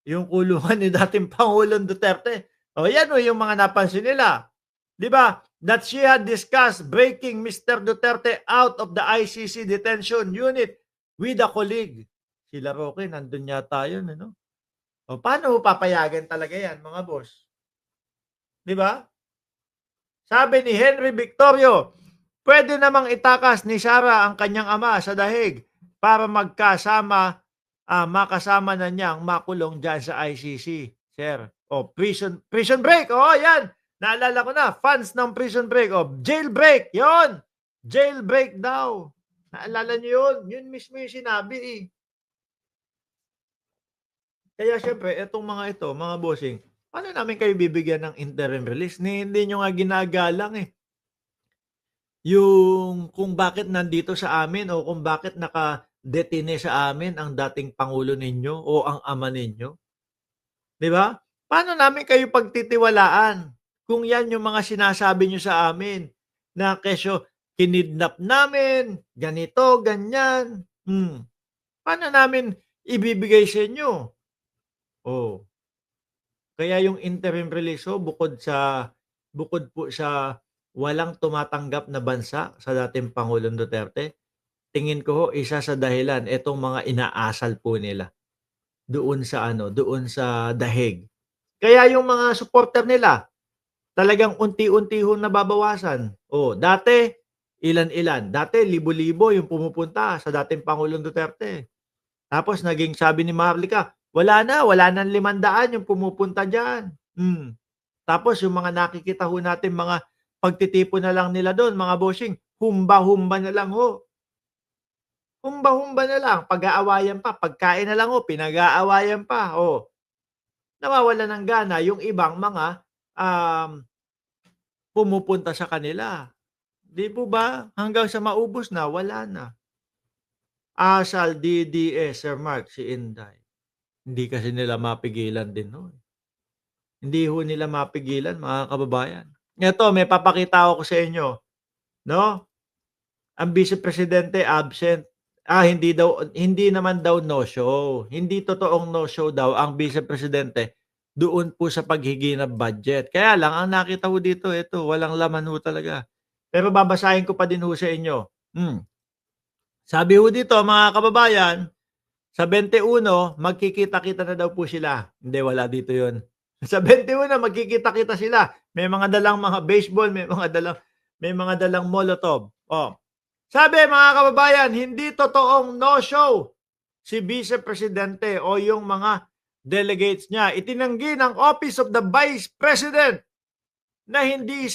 yung kulungan ni dating Pangulong Duterte. Yan yung mga napansin nila. 'Di ba? That she had discussed breaking Mr. Duterte out of the ICC detention unit with a colleague. Sila Roque, nandun yata yun, ano? Paano mo papayagan talaga yan, mga boss? 'Di ba? Sabi ni Henry Victorio, pwede namang itakas ni Sara ang kanyang ama sa dahig para makasama na niyang makulong dyan sa ICC, sir. Prison break. Yan. Naalala ko na, fans ng prison break. Jailbreak. Yon. Jailbreak daw. Naalala niyo yun? Yun mismo yung sinabi, Kaya syempre, itong mga ito, mga bossing, paano namin kayo bibigyan ng interim release? Hindi nyo nga ginagalang, Yung kung bakit nandito sa amin o kung bakit naka-detine sa amin ang dating pangulo ninyo o ang ama ninyo. 'Di ba? Paano namin kayo pagtitiwalaan kung yan yung mga sinasabi nyo sa amin na kesyo kinidnap namin, ganito, ganyan. Paano namin ibibigay sa inyo? Kaya yung interim release bukod po sa walang tumatanggap na bansa sa dating Pangulong Duterte, tingin ko isa sa dahilan itong mga inaasal po nila doon sa dahig. Kaya yung mga supporter nila talagang unti-unti nababawasan. Dati ilan-ilan, dati libo-libo yung pumupunta sa dating Pangulong Duterte. Tapos naging sabi ni Maharlika, wala nang 500 yung pumupunta diyan. Tapos yung mga nakikita ho natin mga pagtitipon na lang nila doon, mga bossing, humba-humba na lang ho. Humba-humba na lang, pag-aawayan pa, pagkain na lang pinag-aawayan pa. Nawawalan ng gana yung ibang mga pumupunta sa kanila. Di po ba? Hanggang sa maubos na, wala na. Asal, DDS, Sir Mark, si Inday. Hindi kasi nila mapigilan din. Hindi ho nila mapigilan, mga kababayan. Ito, may papakita ako sa inyo, no? Ang Vice Presidente absent. Hindi naman daw no show. Hindi totoong no show daw ang Vice Presidente doon po sa paghigi ng budget. Kaya lang ang nakita ko dito, ito, walang laman ho talaga. Pero babasahin ko pa din ho sa inyo. Sabi ho dito, mga kababayan, sa 21, magkikita-kita na daw po sila. Hindi, wala dito yun. Sa 21, magkikita-kita sila. May mga dalang mga baseball, may mga dalang molotov. Oh. Sabi, mga kababayan, hindi totoong no-show si Vice Presidente o yung mga delegates niya. Itinanggi ng Office of the Vice President na hindi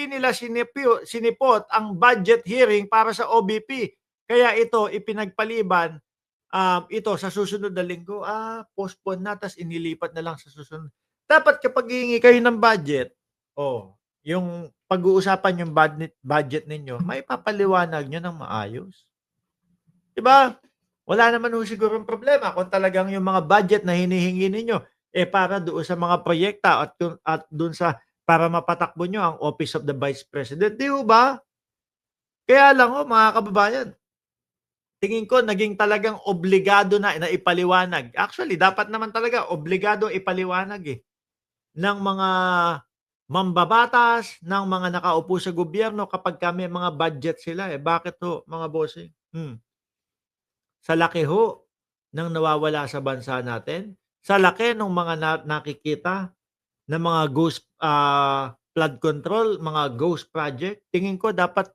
nila sinipot ang budget hearing para sa OBP. Kaya ito ipinagpaliban ito sa susunod na linggo, postpone na, tas inilipat na lang sa susunod. Dapat kapag hihingi kayo ng budget, yung pag-uusapan yung budget ninyo, may papaliwanag nyo ng maayos. Diba? Wala naman ho sigurong problema kung talagang yung mga budget na hinihingi ninyo, para doon sa mga proyekta at doon sa para mapatakbo nyo ang Office of the Vice President. Di ho ba? Kaya lang ho, mga kababayan, tingin ko naging talagang obligado na ipaliwanag. Actually, dapat naman talaga obligado ipaliwanag ng mga mambabatas, ng mga nakaupo sa gobyerno kapag may mga budget sila. Bakit ho, mga bossing? Sa laki ho ng nawawala sa bansa natin, sa laki ng mga nakikita na mga ghost flood control, mga ghost project, tingin ko dapat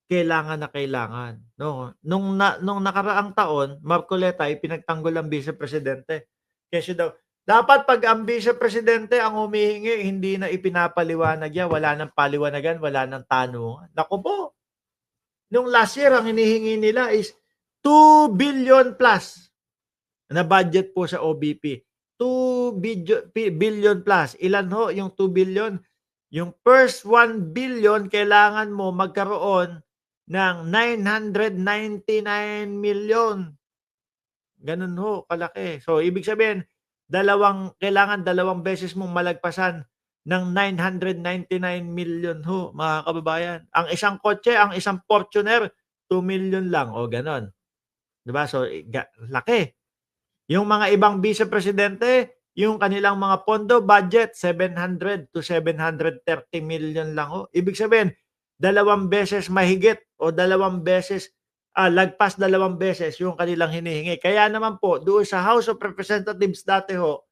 kailangan na kailangan, no? Nung nakaraang taon, Marcoleta ay pinagtanggol ang Vice Presidente. Kasi daw, dapat pag ang Vice Presidente ang humihingi, hindi na ipinapaliwanag yan, wala nang paliwanagan, wala nang tanungan. Naku po, nung last year, ang hinihingi nila is 2 billion plus na budget po sa OBP. 2 billion plus. Ilan ho yung 2 billion? Yung first 1 billion, kailangan mo magkaroon ng 999 million. Ganun ho, kalaki. So, ibig sabihin, kailangan dalawang beses mong malagpasan ng 999 million ho, mga kababayan. Ang isang kotse, ang isang Fortuner, 2 million lang. O, ganon. Diba? So, laki. Yung mga ibang vice presidente, yung kanilang mga pondo, budget, 700 to 730 million lang ho. Ibig sabihin, dalawang beses mahigit o lagpas dalawang beses yung kanilang hinihingi. Kaya naman po, doon sa House of Representatives dati ho,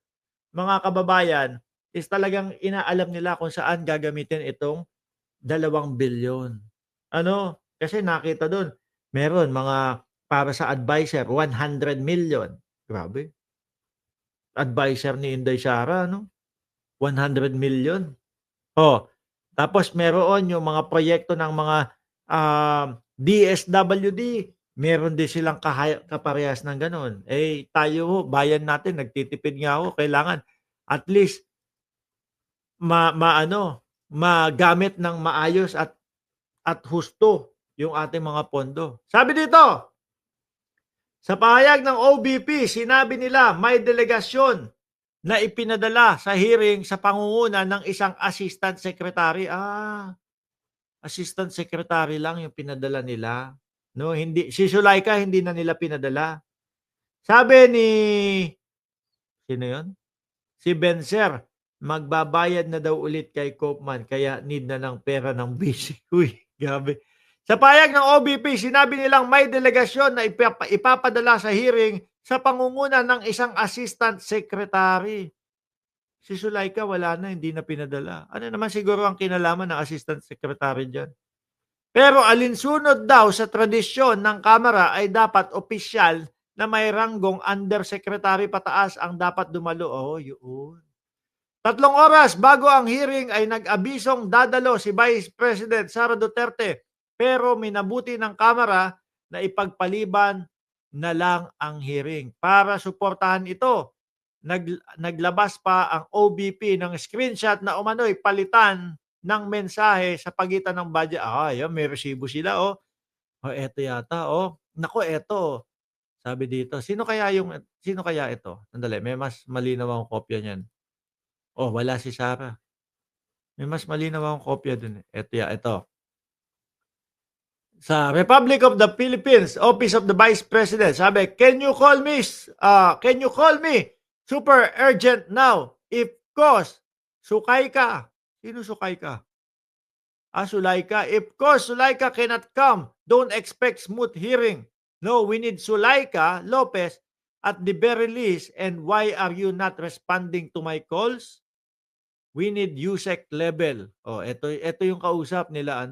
mga kababayan, is talagang inaalam nila kung saan gagamitin itong 2 bilyon. Ano? Kasi nakita doon, meron mga para sa advisor, 100 million. Grabe. Advisor ni Inday Sara, no? 100 million. Tapos meron yung mga proyekto ng mga DSWD, meron din silang kaparehas ng ganun. Tayo ho, bayan natin, nagtitipid nga ho, kailangan at least magamit ng maayos at husto yung ating mga pondo. Sabi dito, sa pahayag ng OBP, sinabi nila may delegasyon na ipinadala sa hearing sa pangunguna ng isang assistant secretary. Assistant secretary lang yung pinadala nila. No, hindi si Sulaika hindi na nila pinadala. Sabi ni sino 'yon? Si Benzer, magbabayad na daw ulit kay Koopman kaya need na ng pera ng busy. Uy, grabe. Sa pahayag ng OBP, sinabi nilang may delegasyon na ipapadala sa hearing sa pangunguna ng isang assistant secretary. Si Sulaika wala na, hindi na pinadala. Ano naman siguro ang kinalaman ng assistant secretary dyan? Pero alinsunod daw sa tradisyon ng Kamara ay dapat opisyal na may ranggong undersecretary pataas ang dapat dumalo. Yun. 3 oras bago ang hearing ay nag-abisong dadalo si Vice President Sara Duterte. Pero minabuti ng Kamara na ipagpaliban na lang ang hearing. Para suportahan ito, naglabas pa ang OBP ng screenshot na umano'y palitan ng mensahe sa pagitan ng budget. Yan, may resibo sila. Eto yata. Nako, eto. Sabi dito, sino kaya ito? Sandali, may mas malinaw ang kopya niyan. Oh, wala si Sarah. May mas malinaw akong kopya dun, eh. Ito. Sa Republic of the Philippines, Office of the Vice President, sabi, can you call me super urgent now? If cause, sukay ka. Sino sukay ka? Sulaika. If cause Sulaika cannot come, don't expect smooth hearing. No, we need Sulaika Lopez at the very least. And why are you not responding to my calls? We need USEC level. Oh, ito yung kausap nila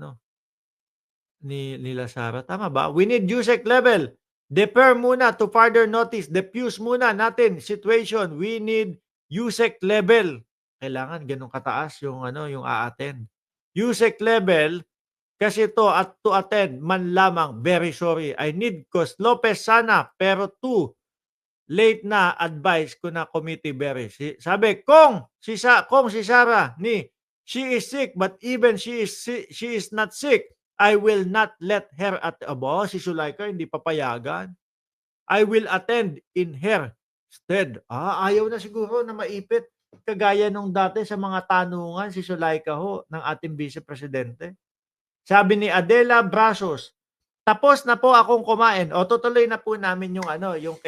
nila Sara. Tama ba? We need USEC level. Defer muna to further notice. Diffuse muna natin situation. We need USEC level. Kailangan ganun kataas yung yung a-attend. USEC level kasi to attend man lamang. Very sorry. I need cause Lopez sana pero late na advice ko na committee very. Sabi kung si Sara she is sick but even she is not sick, I will not let her si Sulaika hindi papayagan. I will attend in her stead. Ayaw na siguro na maipit kagaya nung dati sa mga tanungan si Sulaika ng ating Vice Presidente. Sabi ni Adela Brasos, tapos na po akong kumain. Tutuloy na po namin yung yung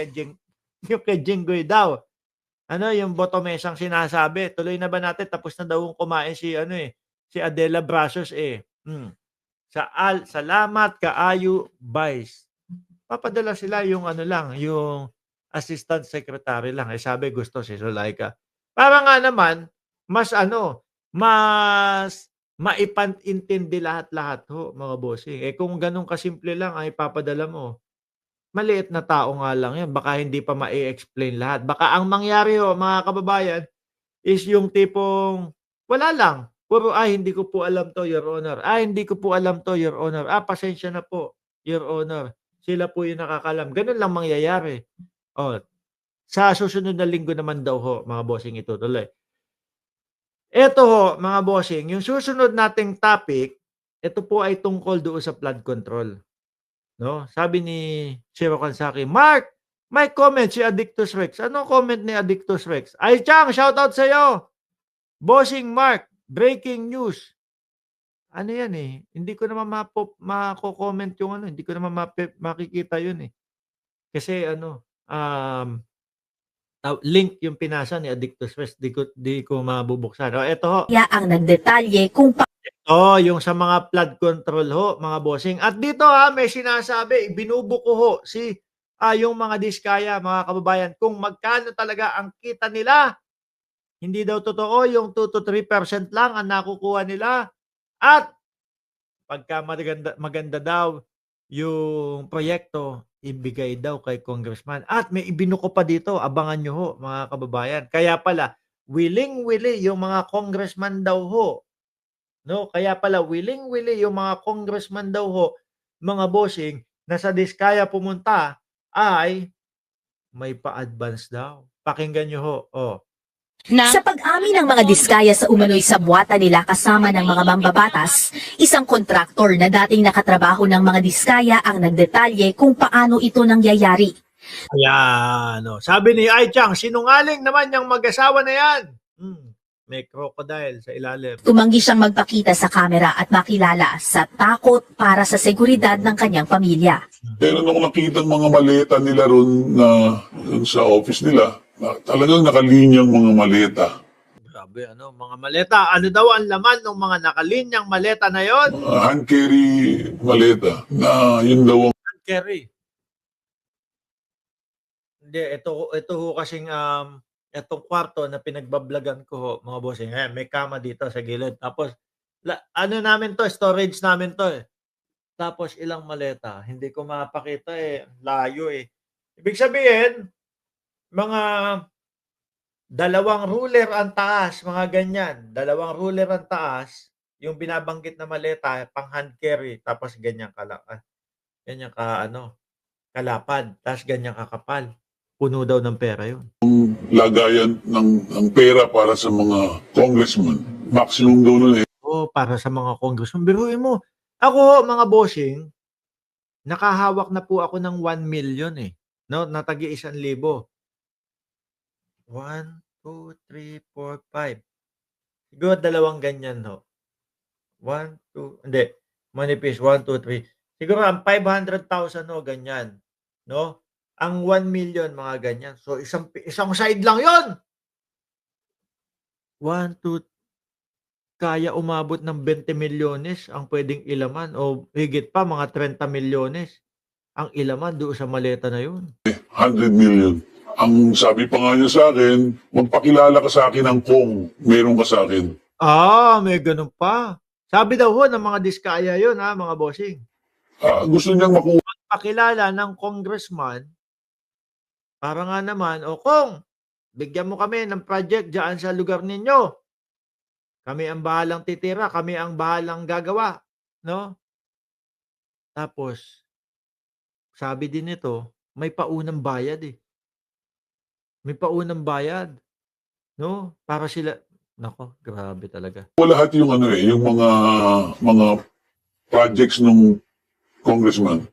kay Jinggoy daw. Yung botomesang sinasabi. Tuloy na ba natin? Tapos na daw kumain si si Adela Brasos Salamat kaayo Vice. Papadala sila yung yung assistant secretary lang. Sabi gusto si Sulaika. Para nga naman mas maipantindi lahat-lahat mga bossing. Kung ganun kasimple lang ay papadala mo, maliit na tao nga lang yan. Baka hindi pa ma-explain lahat. Baka ang mangyari mga kababayan is yung tipong wala lang. Puro, hindi ko po alam to, Your Honor. Hindi ko po alam to, Your Honor. Pasensya na po, Your Honor. Sila po yung nakakalam. Ganun lang mangyayari. Sa susunod na linggo naman daw mga bossing itutuloy. Ito mga bossing, yung susunod nating topic, ito po ay tungkol doon sa flood control. No? Sabi ni Shiro Kansaki, Mark, may comment si Addictus Rex. Ano comment ni Addictus Rex? Ay, Chang, shoutout sa iyo. Bossing Mark, breaking news. Ano yan Hindi ko naman mako-comment yung hindi ko naman makikita yun Kasi link yung pinasa ni Addictus Rex, di ko mabubuksan. Ito ang nagdetalye kung yung sa mga flood control mga bossing. At dito may sinasabi, binubuko si yung mga diskaya, mga kababayan, kung magkano talaga ang kita nila. Hindi daw totoo yung 2 to 3% lang ang nakukuha nila. At pagka maganda daw yung proyekto, ibigay daw kay congressman. At may ibinuko pa dito, abangan nyo mga kababayan. Kaya pala, willing-willing yung mga congressman daw No? Kaya pala, willing-willing yung mga congressman daw mga bossing, na sa diskaya pumunta, ay may pa-advance daw. Pakinggan nyo Sa pag-amin ng mga diskaya sa umano'y sabwata nila kasama ng mga mambabatas, isang kontraktor na dating nakatrabaho ng mga diskaya ang nagdetalye kung paano ito nangyayari. Ayan. Sabi ni Ai Chang, sinungaling naman yung mag-asawa na yan. May crocodile sa ilalim. Tumanggi siyang magpakita sa kamera at makilala sa takot para sa seguridad ng kanyang pamilya. Pero nung nakita mga maleta nila ron sa office nila, talagang nakalinyang mga maleta. Grabe, mga maleta. Ano daw ang laman ng mga nakalinyang maleta na yon? Hand carry maleta na yun daw ang Hand carry. Hindi, ito kasing itong kwarto na pinagbablagan ko mga bossing. May kama dito sa gilid. Tapos namin to, storage namin to Tapos ilang maleta. Hindi ko mapakita layo Ibig sabihin, mga 2 ruler ang taas, mga ganyan. 2 ruler ang taas, yung binabanggit na maleta, pang hand carry, tapos ganyan kalapad. Tapos ganyan kakapal. Puno daw ng pera yun. lagayan ng pera para sa mga congressman. Maximum daw nun Para sa mga congressman. Biruin mo. Ako, mga bossing, nakahawak na po ako ng 1 million No, natagi 1,000. 1, 2, 3, 4, 5. Siguro dalawang ganyan ho. 1, 2, hindi. Manipis, 1, 2, 3. Siguro ang 500,000 ho, ganyan. No? Ang 1 million, mga ganyan. So, isang side lang yon. 1, 2, kaya umabot ng 20 milyones ang pwedeng ilaman o higit pa mga 30 milyones ang ilaman doon sa maleta na yun. 100 million. Ang sabi pa nga niya sa akin, magpakilala ka sa akin ng kung meron ka sa akin. May ganun pa. Sabi daw ho ng mga diskaya yun mga bossing. Gusto niyang makuha. Pakilala ng congressman para nga naman, kung bigyan mo kami ng project dyan sa lugar ninyo. Kami ang bahalang titira, kami ang bahalang gagawa, no? Tapos, sabi din nito, may paunang bayad eh. May paunang bayad, no? Para sila, nako, grabe talaga. Lahat yung yung mga projects ng congressman.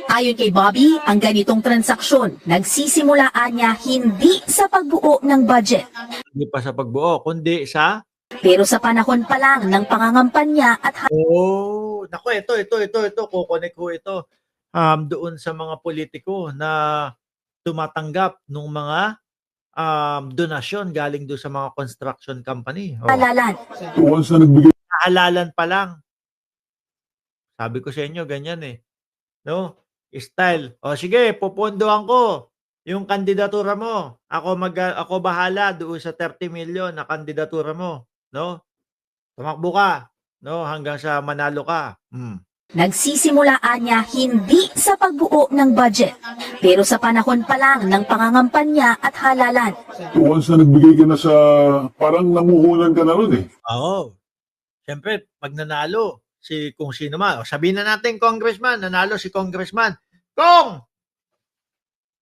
Ayon kay Bobby, ang ganitong transaksyon nagsisimulaan niya hindi sa pagbuo ng budget, Hindi pa sa pagbuo, kundi sa pero sa panahon pa lang ng pangangampanya at nako, ito, kukonek ko ito. Doon sa mga politiko na tumatanggap ng mga donasyon galing doon sa mga construction company. halalan. Once na nagbigay Halalan pa lang. Sabi ko sa inyo, ganyan eh. No? Style. Sige, pupondohan ko yung kandidatura mo. Ako bahala doon sa 30 million na kandidatura mo. No? Tumakbo ka. No? Hanggang sa manalo ka. Nagsisimulaan niya hindi sa pagbuo ng budget, pero sa panahon pa lang ng pangangampanya at halalan. once na nagbigay ka na sa, parang namuhunan ka na ron eh. Oo. Siyempre, pag nanalo, kung sino man, sabihin na natin congressman, nanalo si congressman. Kung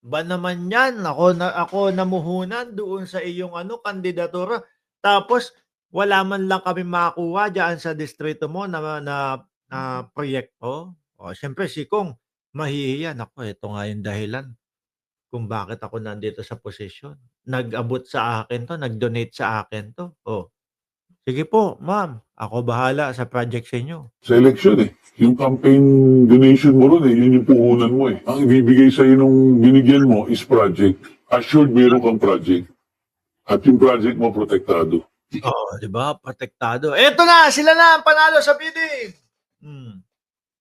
ba naman yan, ako namuhunan doon sa iyong kandidatura. Tapos, wala man lang kami makuha diyan sa distrito mo na proyekto. Siyempre, si Kong, mahihiya. Ako, ito nga yung dahilan kung bakit ako nandito sa posisyon. Nag-abot sa akin to, nag-donate sa akin to. Sige po, ma'am. Ako bahala sa project sa inyo. Sa election eh. Yung campaign donation mo ron eh, yun yung puhunan mo eh. Ang ibibigay sa'yo nung binigyan mo is project. Assured meron kang project. At yung project mo protektado. Di ba? Protektado. Eto na, sila na ang panalo sa bidding.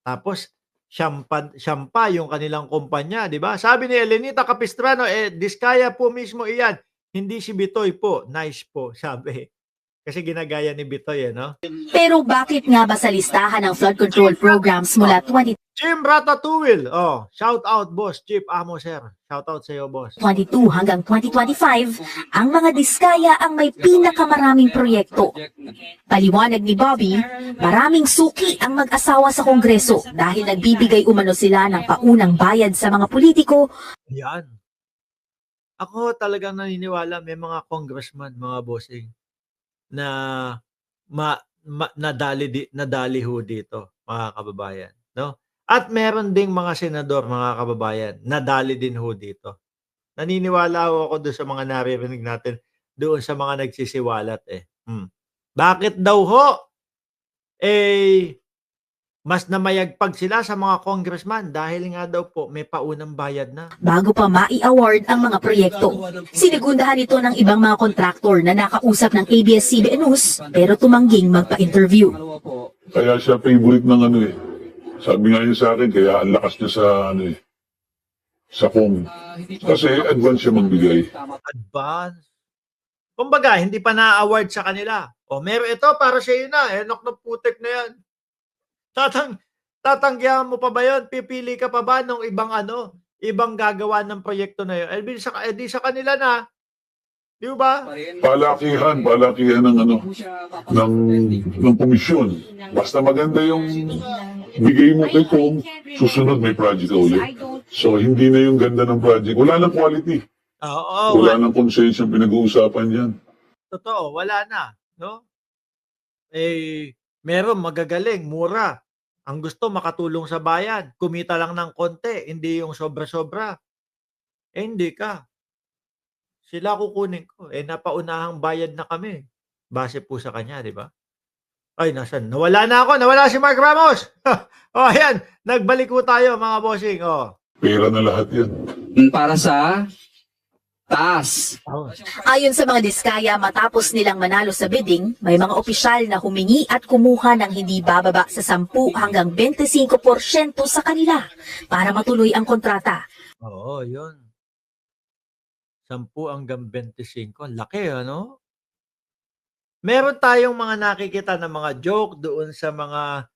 Tapos, siyampa yung kanilang kumpanya, di ba? Sabi ni Elenita Capistrano, diskaya po mismo iyan. Hindi si Bitoy po. Nice po, sabi. Kasi ginagaya ni Bitoy, no? Pero bakit nga ba sa listahan ng flood control programs mula Jim Ratatouille. Shout out, boss. Chief Amo, sir. Shout out sa iyo, boss. 2022 hanggang 2025, ang mga diskaya ang may pinakamaraming proyekto. Paliwanag ni Bobby, maraming suki ang mag-asawa sa Kongreso dahil nagbibigay umano sila ng paunang bayad sa mga politiko. Yan. Ako talagang naniniwala may mga congressman, mga bossing, na nadali ho dito, mga kababayan, no? At meron ding mga senador, mga kababayan, nadali din ho dito. Naniniwala ho ako doon sa mga naririnig natin, doon sa mga nagsisiwalat Bakit daw ho? Mas namayagpag sila sa mga congressman dahil nga daw po may paunang bayad na. Bago pa mai-award ang mga proyekto, sinigundahan ito ng ibang mga kontraktor na nakausap ng ABS-CBN News pero tumangging magpa-interview. Kaya siya favorite ng Sabi nga niya sa akin, kaya ang lakas niya sa sa Kong. Kasi advance siya magbigay. Advance. Kumbaga, hindi pa na-award sa kanila. Meron ito para sa iyo na. Nok na putek na yan. Tatanggihan mo pa ba yun? Pipili ka pa ba ng ibang gagawa ng proyekto na yun? Di sa kanila na. Di ba? Palakihan ng komisyon. Basta maganda yung bigay mo kay Kong, susunod may project ulit. So, hindi na yung ganda ng project. Wala nang quality. Wala nang konsensya pinag-uusapan yan. Totoo, wala na. No? Meron magagaling, mura. Ang gusto makatulong sa bayan, kumita lang ng konti, hindi yung sobra-sobra. Hindi ka. sila kukunin ko. Eh, napaunahang bayad na kami. Base po sa kanya, di ba? Ay, nasan? Nawala na ako. Nawala si Mark Ramos. O, ayan. Nagbalik ko tayo, mga bossing. O. Pera na lahat yan. Para sa taas. Ayon sa mga diskaya, matapos nilang manalo sa bidding, may mga opisyal na humingi at kumuha ng hindi bababa sa 10 hanggang 25% sa kanila para matuloy ang kontrata. Oo, yun. 10 hanggang 25. Ang laki, ano? Meron tayong mga nakikita na mga joke doon sa mga,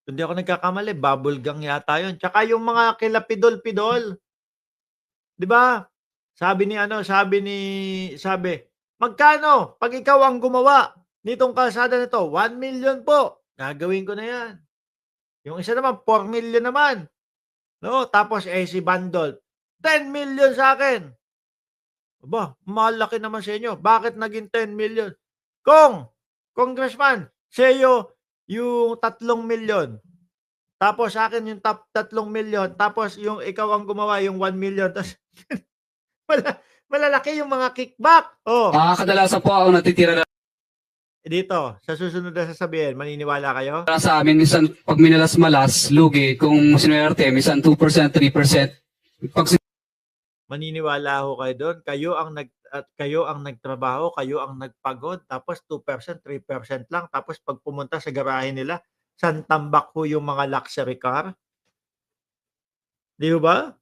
hindi ako nagkakamali, bubble gang yata yun. Tsaka yung mga kilapidol-pidol. Di ba? Sabi, magkano pag ikaw ang gumawa nitong kalsada nito? 1 million po. Gagawin ko na yan. Yung isa naman, 4 million naman. No? Tapos si Bandol, 10 million sa akin. Aba, malaki naman sa inyo. Bakit naging 10 million? Congressman, sa iyo yung 3 million. Tapos sa akin yung 3 million. Tapos yung ikaw ang gumawa yung 1 million. Tapos malalaki yung mga kickback. Oh. Kadalasan po ako natitira na Dito, sa susunod na sasabihin, maniniwala kayo? sa amin, minsan pag minalas-malas, lugi, kung sinuwerte, minsan 2%, 3%. Pag Maniniwala ho kayo doon. Kayo ang nagtrabaho, kayo ang nagpagod, tapos 2%, 3% lang. Tapos pag pumunta sa garahe nila, santambak ho yung mga luxury car. Di ba?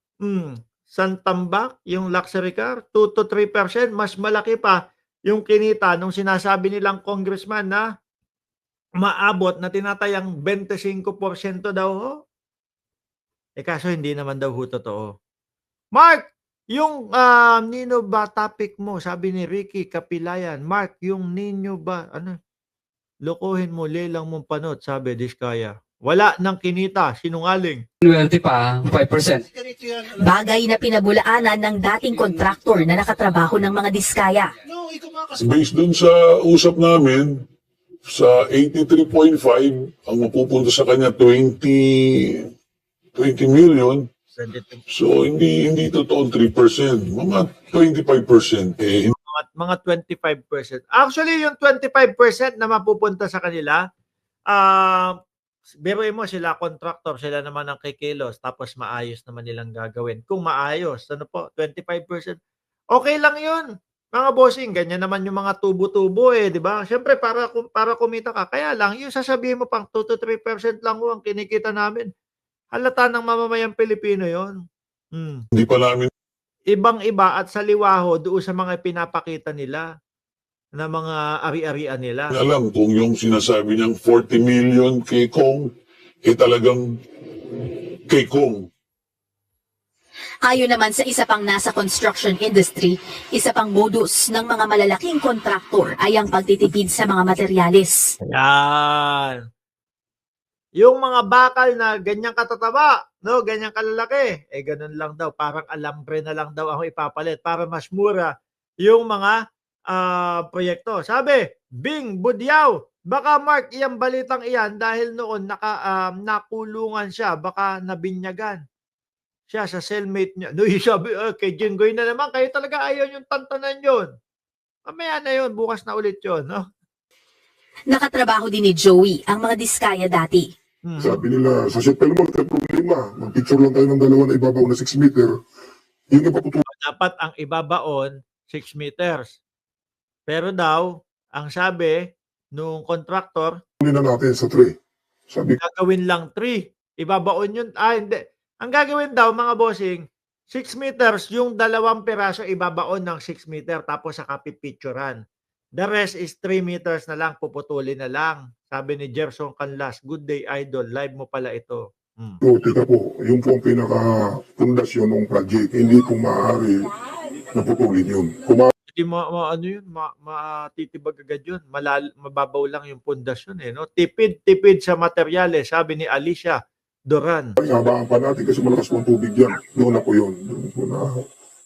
Santambak yung luxury car, 2 to 3%, mas malaki pa yung kinita nung sinasabi nilang congressman na maabot na tinatayang 25% daw ho. Kaso hindi naman daw ho totoo. Mark, yung Nino ba topic mo, sabi ni Ricky Kapilayan, Mark, yung Nino ba, lokohin mo, lelang mong panot, sabi Diskaya. Wala nang kinita, sinungaling. sinuwerte pa, 5%. Bagay na pinabulaanan ng dating kontraktor na nakatrabaho ng mga diskaya. Based dun sa usap namin, sa 83.5, ang mapupunta sa kanya 20 million. So, hindi totoo 3%. Mga 25%. Mga 25%. Actually, yung 25% na mapupunta sa kanila, biruin mo sila, contractor, sila naman ang kikilos, tapos maayos naman nilang gagawin. Kung maayos, 25%. Okay lang yun. Mga bossing, ganyan naman yung mga tubo-tubo di ba? Siyempre, para kumita ka. Kaya lang, yung sasabihin mo pang 2 to 3% lang ang kinikita namin. Halata ng mamamayang Pilipino yon. Hindi pa namin Ibang-iba at saliwaho doon sa mga pinapakita nila na mga ari-arian nila. alam kung yung sinasabi niyang 40 million kay Kong, talagang kay Kong. Ayon naman sa isa pang nasa construction industry, isa pang modus ng mga malalaking kontraktor ay ang pagtitipid sa mga materyales. Yan. Yung mga bakal na ganyang katataba, no, ganyang kalalaki, ganun lang daw, parang alambre na lang daw ako ipapalit para mas mura yung mga proyekto. Sabi, Bing Budyaw, baka Mark, iyang balitang iyan dahil noon nakulungan siya, baka nabinyagan siya sa cellmate niya. No, sabi, kay Jinggoy na naman, kayo talaga ayaw yung tantanan yun. Mamaya na yun, bukas na ulit yun, no? Nakatrabaho din ni Joey ang mga diskaya dati. Sabi nila, sa settlement may problema. Mag-picture lang tayo ng dalawa na ibabaw na 6 meter. Yun ang paputulong Dapat ang ibabaon 6 meters. Pero daw, ang sabi nung contractor, na natin sa 3. Sabi gagawin lang 3. Ibabaon yun. Hindi. Ang gagawin daw, mga bossing, 6 meters, yung 2 piraso ibabaon ng 6 meter tapos saka pipicturan. The rest is 3 meters na lang, puputulin na lang. Sabi ni Gerson Canlas, good day idol, live mo pala ito. tika po, yung po ang pinaka-pundasyon ng project. Hindi po maaari naputulin yun. Kung Hindi matitibag agad yun. Mababaw lang yung pundasyon no? Tipid sa materyales, sabi ni Alicia Doran. habaan pa natin kasi malakas po ang tubig yan. Doon na po yun. Doon po na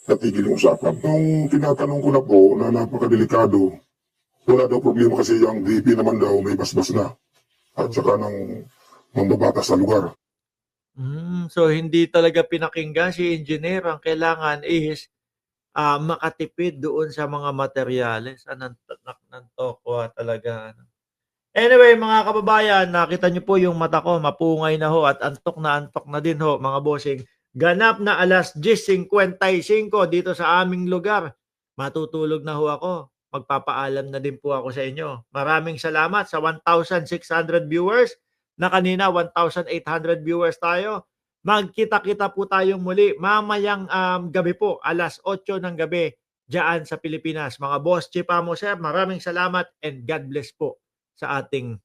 natigil yung usapan. Nung tinatanong ko na po na napakadelikado, wala daw problema kasi yung DP naman daw may basbas na. At saka ng mambabatas sa lugar. So, hindi talaga pinakinggan si engineer. Ang kailangan is makatipid doon sa mga materyales. Nantokwa talaga. Anyway, mga kababayan, nakita niyo po yung mata ko, mapungay na ho at antok na din ho, mga bossing. Ganap na alas 10:55 dito sa aming lugar. Matutulog na ho ako. Magpapaalam na din po ako sa inyo. Maraming salamat sa 1,600 viewers na kanina 1,800 viewers tayo. Magkita-kita po tayong muli mamayang gabi po, alas 8 ng gabi diyan sa Pilipinas. Mga boss, Chip Amo, sir, maraming salamat and God bless po sa ating